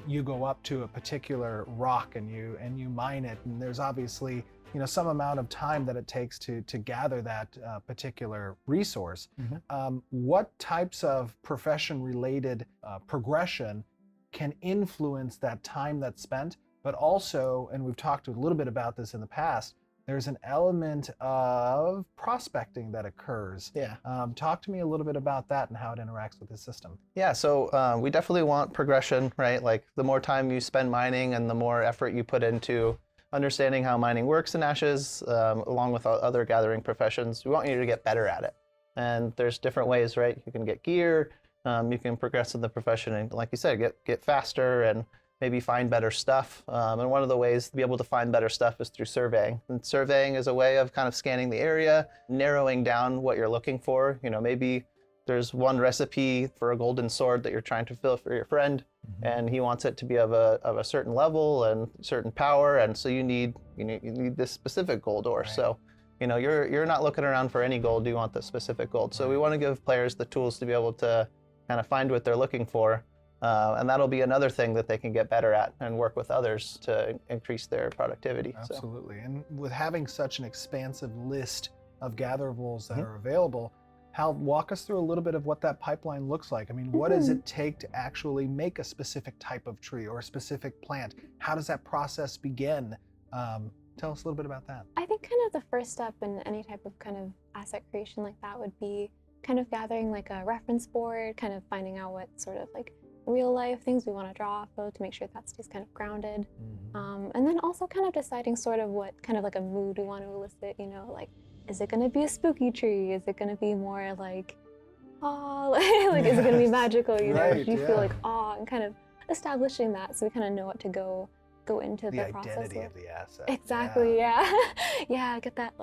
you go up to a particular rock and you mine it, and there's obviously some amount of time that it takes to gather that particular resource. What types of profession-related progression can influence that time that's spent, but also, and we've talked a little bit about this in the past, there's an element of prospecting that occurs. Yeah. Talk to me a little bit about that and how it interacts with the system. Yeah, so we definitely want progression, right? Like the more time you spend mining and the more effort you put into understanding how mining works in Ashes, along with other gathering professions, we want you to get better at it. And there's different ways, right? You can get gear, you can progress in the profession, and like you said, get faster and maybe find better stuff. And one of the ways to be able to find better stuff is through surveying. And surveying is a way of kind of scanning the area, narrowing down what you're looking for. Maybe there's one recipe for a golden sword that you're trying to fill for your friend, and he wants it to be of a certain level and certain power, and so you need this specific gold ore. So, you're not looking around for any gold. You want the specific gold. So we want to give players the tools to be able to kind of find what they're looking for, and that'll be another thing that they can get better at and work with others to increase their productivity. Absolutely. And with having such an expansive list of gatherables that are available, Hal, walk us through a little bit of what that pipeline looks like. I mean, what does it take to actually make a specific type of tree or a specific plant? How does that process begin? Tell us a little bit about that. I think kind of the first step in any type of kind of asset creation like that would be kind of gathering like a reference board, kind of finding out what sort of like real life things we want to draw off of to make sure that stays kind of grounded. And then also kind of deciding sort of what kind of like a mood we want to elicit, like, is it going to be a spooky tree? Is it going to be more like, awe? Like, is it going to be magical? Do you feel like awe? And kind of establishing that so we kind of know what to go into the process. The identity of the asset. Exactly, yeah, get that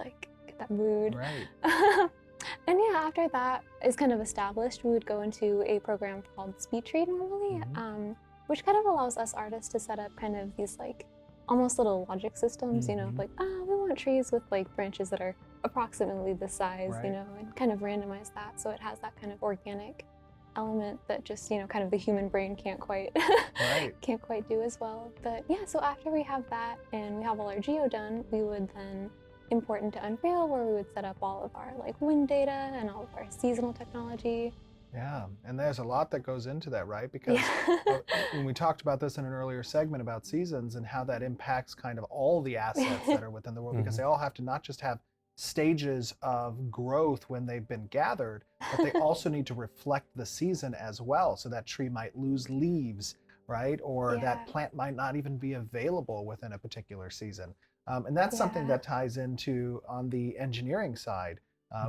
mood. Right. And after that is kind of established, we would go into a program called SpeedTree normally, which kind of allows us artists to set up kind of these like almost little logic systems, like, we want trees with like branches that are approximately this size, and kind of randomize that so it has that kind of organic element that just kind of the human brain can't quite do as well. But so after we have that and we have all our geo done, we would then import into Unreal, where we would set up all of our like wind data and all of our seasonal technology. Yeah, and there's a lot that goes into that, right? Because when we talked about this in an earlier segment about seasons and how that impacts kind of all the assets that are within the world, because they all have to not just have stages of growth when they've been gathered, but they also need to reflect the season as well. So that tree might lose leaves, right? Or that plant might not even be available within a particular season. And that's something that ties into on the engineering side,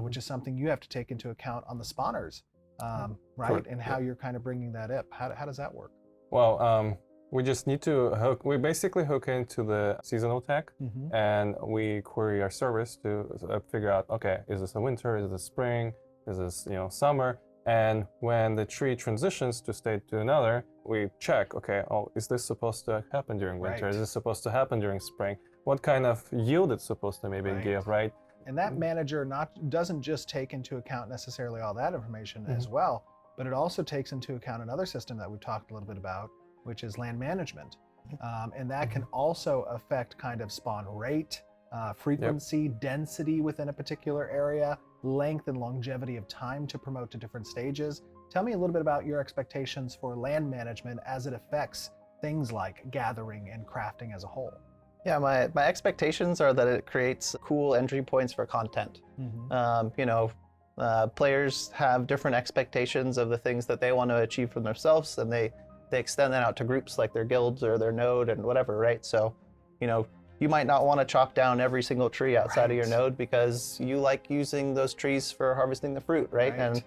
which is something you have to take into account on the spawners, right? Correct. And how you're kind of bringing that up. How does that work? Well, we just need to we basically hook into the seasonal tech, and we query our service to figure out, okay, is this a winter, is this spring, is this summer? And when the tree transitions to state to another, we check, okay, is this supposed to happen during winter? Is this supposed to happen during spring? What kind of yield it's supposed to maybe give, right? And that manager doesn't just take into account necessarily all that information as well, but it also takes into account another system that we've talked a little bit about, which is land management. And that can also affect kind of spawn rate, frequency, density within a particular area, length and longevity of time to promote to different stages. Tell me a little bit about your expectations for land management as it affects things like gathering and crafting as a whole. Yeah, my expectations are that it creates cool entry points for content. Players have different expectations of the things that they want to achieve for themselves, and they extend that out to groups like their guilds or their node and whatever, right? So, you might not want to chop down every single tree outside of your node because you like using those trees for harvesting the fruit, right? And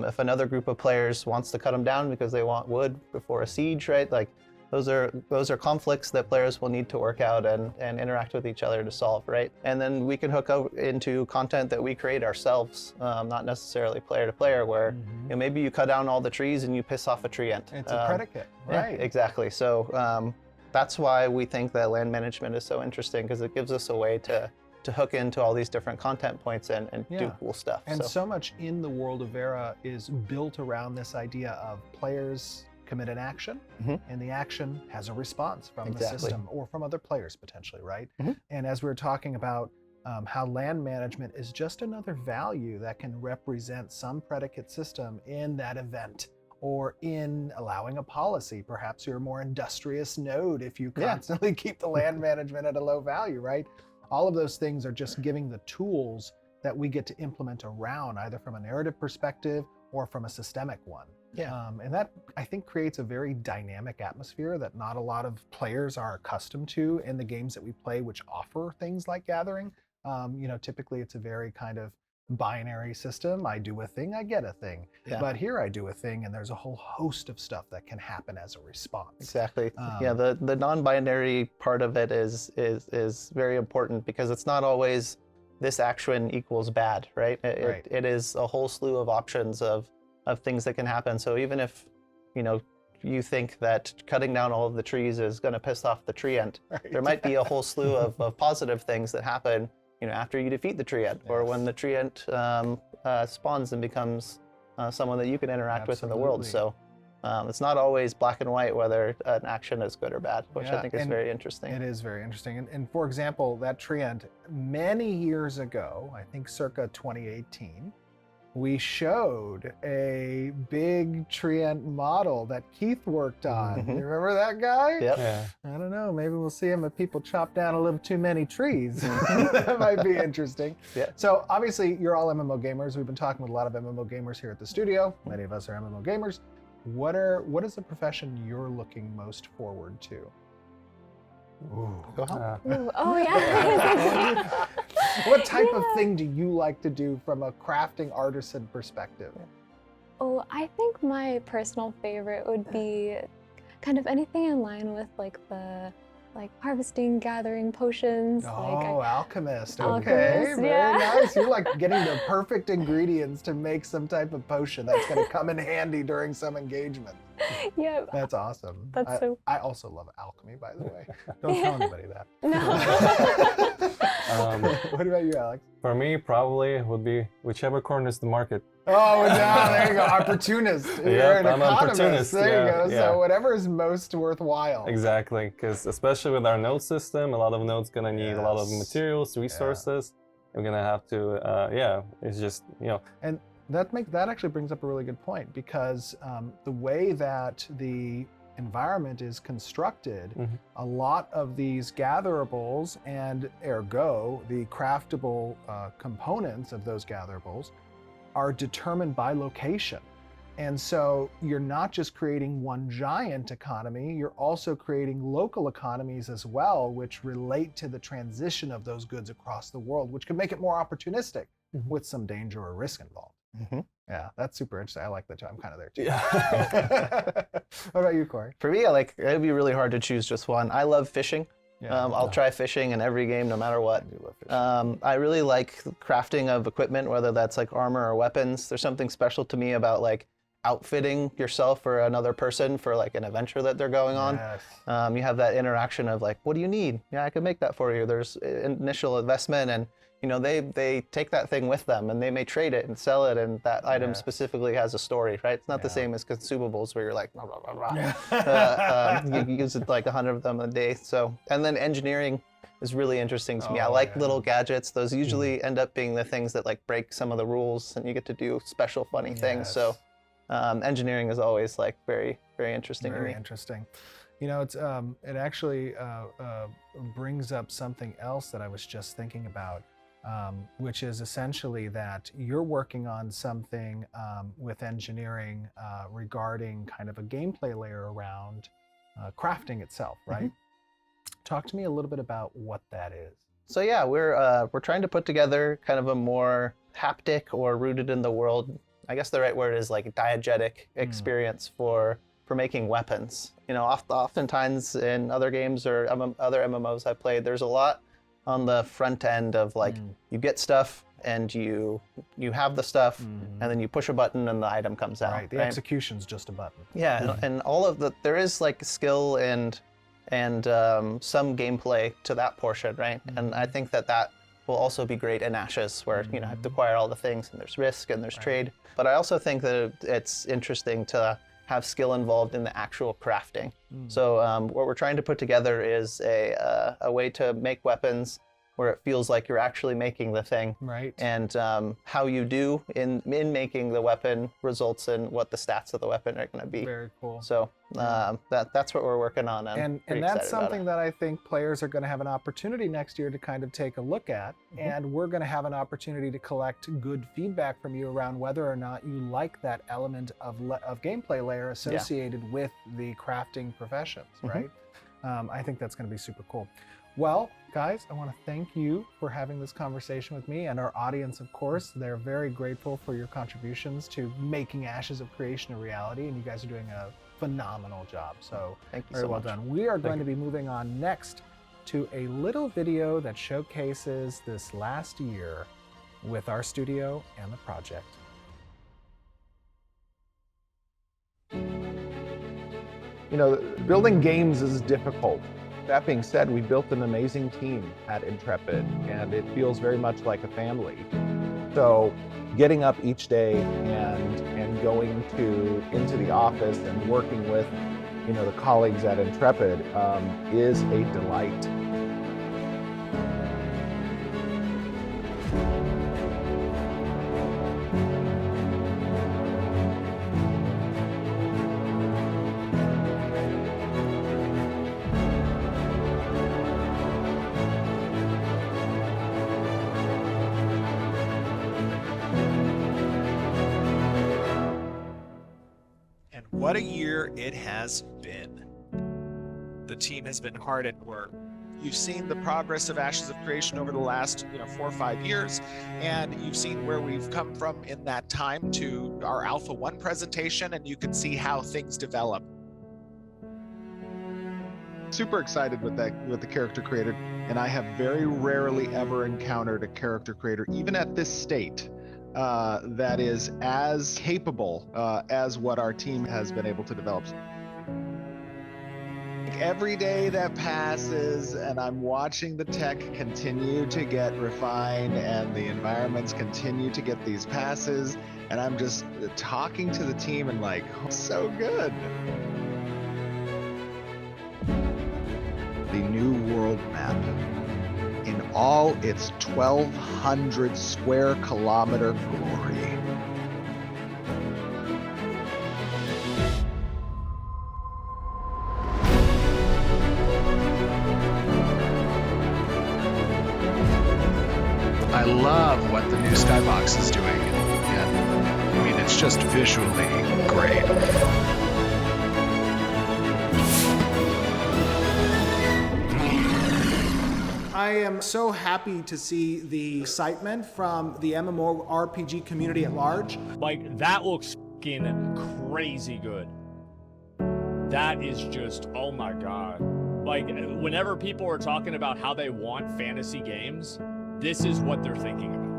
if another group of players wants to cut them down because they want wood before a siege, right? Like, those are conflicts that players will need to work out and interact with each other to solve, right? And then we can hook up into content that we create ourselves, not necessarily player to player, where maybe you cut down all the trees and you piss off a tree ant. It's a predicate, right? Yeah, exactly. So that's why we think that land management is so interesting, because it gives us a way to hook into all these different content points and do cool stuff. And so much in the world of Vera is built around this idea of players commit an action, and the action has a response from the system or from other players potentially, right? And as we were talking about how land management is just another value that can represent some predicate system in that event, or in allowing a policy. Perhaps you're a more industrious node if you constantly keep the land management at a low value, right? All of those things are just giving the tools that we get to implement around, either from a narrative perspective or from a systemic one. And that, I think, creates a very dynamic atmosphere that not a lot of players are accustomed to in the games that we play, which offer things like gathering. Typically it's a very kind of binary system. I do a thing, I get a thing. But here I do a thing, and there's a whole host of stuff that can happen as a response. Exactly. The non-binary part of it is very important, because it's not always this action equals bad, right? It is a whole slew of options of things that can happen. So even if, you think that cutting down all of the trees is going to piss off the tree ant. There might be a whole slew of positive things that happen, after you defeat the tree ant, or when the tree ant spawns and becomes someone that you can interact with in the world. So it's not always black and white whether an action is good or bad, which I think is very interesting. It is very interesting. And for example, that tree ant, many years ago, I think circa 2018, we showed a big tree ant model that Keith worked on. You remember that guy? Yep. Yeah. I don't know. Maybe we'll see him if people chop down a little too many trees. That might be interesting. Yeah. So obviously, you're all MMO gamers. We've been talking with a lot of MMO gamers here at the studio. Many of us are MMO gamers. What is the profession you're looking most forward to? Ooh. Go ahead. Ooh, oh yeah. What type of thing do you like to do from a crafting artisan perspective? Oh, I think my personal favorite would be kind of anything in line with the harvesting, gathering potions. Oh, alchemist. Okay, Alchemist, very yeah. nice. You like getting the perfect ingredients to make some type of potion that's going to come in handy during some engagement. Yeah. That's awesome. That's so. I also love alchemy, by the way. Don't tell anybody that. No. What about you, Alex? For me, probably would be whichever corners the market. Oh, there you go. Opportunist. You're Yep, an I'm economist. opportunist, There you yeah, go. yeah. So whatever is most worthwhile. Exactly, because especially with our node system, a lot of nodes gonna need a lot of materials, resources. We're gonna have to, it's just, And that actually brings up a really good point, because the way that the environment is constructed, a lot of these gatherables and ergo the craftable components of those gatherables are determined by location. And so you're not just creating one giant economy, you're also creating local economies as well, which relate to the transition of those goods across the world, which can make it more opportunistic with some danger or risk involved. Yeah, that's super interesting. I like that too. I'm kind of there too. Yeah. What about you, Corey? For me, it'd be really hard to choose just one. I love fishing. I'll try fishing in every game, no matter what. I really like crafting of equipment, whether that's armor or weapons. There's something special to me about outfitting yourself or another person for an adventure that they're going on. Yes. You have that interaction of what do you need? Yeah, I can make that for you. There's initial investment, and they take that thing with them, and they may trade it and sell it, and that item specifically has a story, right? It's not the same as consumables where you're blah, blah, blah, blah. You use it 100 of them a day. So, and then engineering is really interesting to me. I like little gadgets. Those usually end up being the things that break some of the rules, and you get to do special funny things. So engineering is always very, very interesting to me. Very interesting. It actually brings up something else that I was just thinking about, which is essentially that you're working on something with engineering regarding kind of a gameplay layer around crafting itself, right? Talk to me a little bit about what that is. So yeah, we're trying to put together kind of a more haptic or rooted in the world, I guess the right word is diegetic experience for making weapons. Oftentimes in other games or other MMOs I've played, there's a lot on the front end of you get stuff and you have the stuff and then you push a button and the item comes out. Right, the execution's just a button. Yeah, and all of there is skill and some gameplay to that portion, right? And I think that will also be great in Ashes, where you have to acquire all the things and there's risk and there's trade. But I also think that it's interesting to have skill involved in the actual crafting. So what we're trying to put together is a way to make weapons where it feels like you're actually making the thing. Right. And how you do in making the weapon results in what the stats of the weapon are going to be. Very cool. So that's what we're working on. And that's something that I think players are going to have an opportunity next year to kind of take a look at. And we're going to have an opportunity to collect good feedback from you around whether or not you like that element of gameplay layer associated with the crafting professions, right? I think that's going to be super cool. Well, guys, I want to thank you for having this conversation with me, and our audience, of course. They're very grateful for your contributions to making Ashes of Creation a reality, and you guys are doing a phenomenal job. So thank you very so well much. done. We are going to be moving on next to a little video that showcases this last year with our studio and the project. building games is difficult. That being said, we built an amazing team at Intrepid, and it feels very much like a family. So getting up each day and going into the office and working with the colleagues at Intrepid is a delight. What a year it has been. The team has been hard at work. You've seen the progress of Ashes of Creation over the last 4 or 5 years, and you've seen where we've come from in that time to our Alpha 1 presentation, and you can see how things develop. Super excited with the character creator, and I have very rarely ever encountered a character creator, even at this state, that is as capable as what our team has been able to develop. Every day that passes and I'm watching the tech continue to get refined and the environments continue to get these passes, and I'm just talking to the team and like, oh, so good. The new world map in all its 1,200 square kilometer glory. I love what the new Skybox is doing, and I mean, it's just visually great. I am so happy to see the excitement from the MMORPG community at large. Like, that looks fucking crazy good. That is just, oh my god. Like, whenever people are talking about how they want fantasy games, this is what they're thinking about.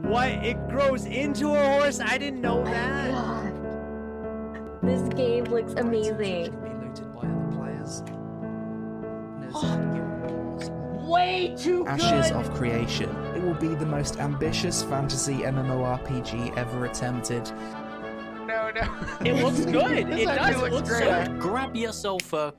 What? It grows into a horse? I didn't know that. This game looks amazing. Way too good! Ashes of Creation. It will be the most ambitious fantasy MMORPG ever attempted. No. It looks good. It does. It looks great. good. Grab yourself a...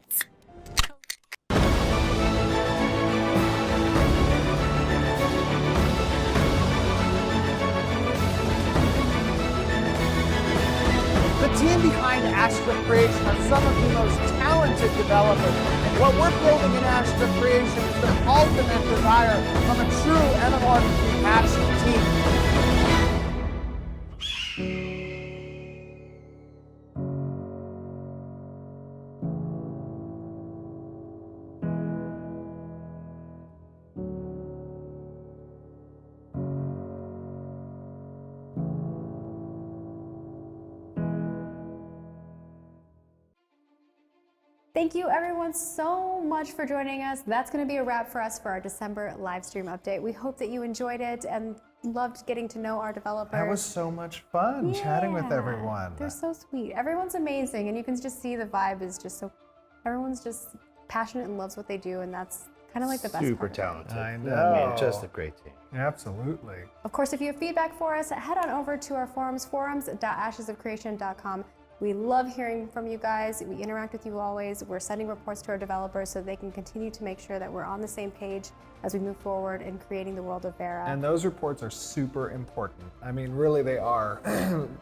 The team behind Ashes of Creation are some of the most talented developers. What we're building in Ashes of Creation is the ultimate desire of a true MMORPG passionate team. Thank you everyone so much for joining us. That's going to be a wrap for us for our December live stream update. We hope that you enjoyed it and loved getting to know our developers. That was so much fun chatting with everyone. They're so sweet. Everyone's amazing, and you can just see the vibe is just so, everyone's just passionate and loves what they do, and that's kind of like the best Super part. talented. I know. I mean, just a great team. Absolutely. Of course, if you have feedback for us, head on over to our forums, forums.ashesofcreation.com. We love hearing from you guys. We interact with you always. We're sending reports to our developers so they can continue to make sure that we're on the same page as we move forward in creating the world of Vera. And those reports are super important. I mean, really they are.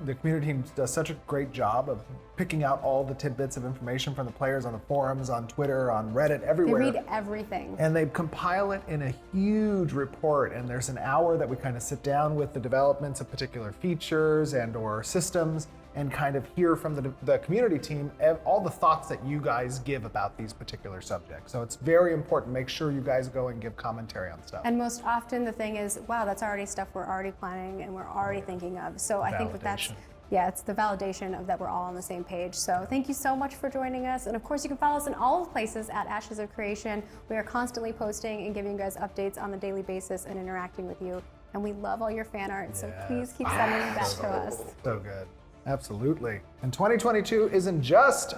The community team does such a great job of picking out all the tidbits of information from the players on the forums, on Twitter, on Reddit, everywhere. They read everything. And they compile it in a huge report, and there's an hour that we kind of sit down with the developments of particular features and or systems and kind of hear from the community team all the thoughts that you guys give about these particular subjects. So it's very important. Make sure you guys go and give commentary on stuff. And most often the thing is, wow, that's already stuff we're already planning and we're already thinking of. So I think that's, it's the validation of that we're all on the same page. So thank you so much for joining us. And of course you can follow us in all the places at Ashes of Creation. We are constantly posting and giving you guys updates on a daily basis and interacting with you. And we love all your fan art, so please keep sending that to us. So good. Absolutely. And 2022 isn't just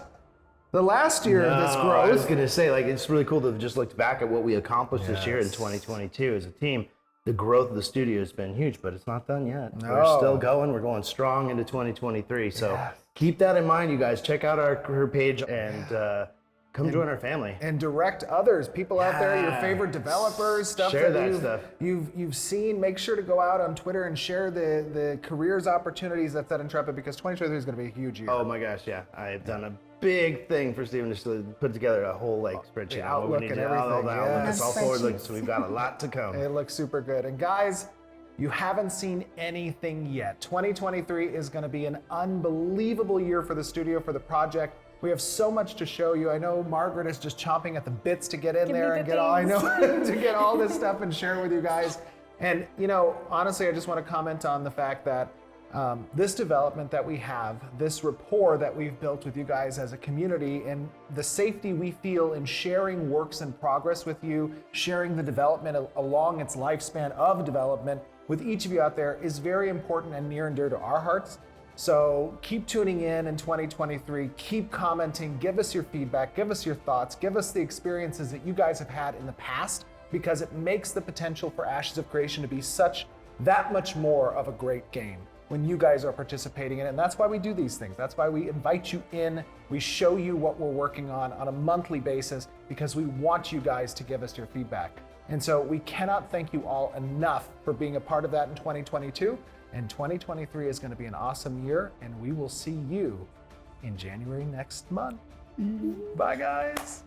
The last year of this growth. I was going to say, like, it's really cool to just look back at what we accomplished this year in 2022 as a team. The growth of the studio has been huge, but it's not done yet. No. We're still going. We're going strong into 2023. So keep that in mind, you guys. Check out our career page and come join our family. And direct others, people out there, your favorite developers, stuff Share that stuff. you've seen. Make sure to go out on Twitter and share the careers opportunities that's at Intrepid, because 2023 is going to be a huge year. Oh my gosh, yeah. I have done a big thing for Steven to put together a whole spreadsheet. The outlook and everything. It's all forward looking, so we've got a lot to come. It looks super good. And guys, you haven't seen anything yet. 2023 is going to be an unbelievable year for the studio, for the project. We have so much to show you. I know Margaret is just chomping at the bits to get in there and get all to get all this stuff and share with you guys. And honestly, I just want to comment on the fact that this development that we have, this rapport that we've built with you guys as a community, and the safety we feel in sharing works in progress with you, sharing the development along its lifespan of development with each of you out there is very important and near and dear to our hearts. So keep tuning in 2023, keep commenting, give us your feedback, give us your thoughts, give us the experiences that you guys have had in the past, because it makes the potential for Ashes of Creation to be that much more of a great game when you guys are participating in it. And that's why we do these things. That's why we invite you in. We show you what we're working on a monthly basis, because we want you guys to give us your feedback. And so we cannot thank you all enough for being a part of that in 2022. And 2023 is going to be an awesome year, and we will see you in January next month. Bye, guys.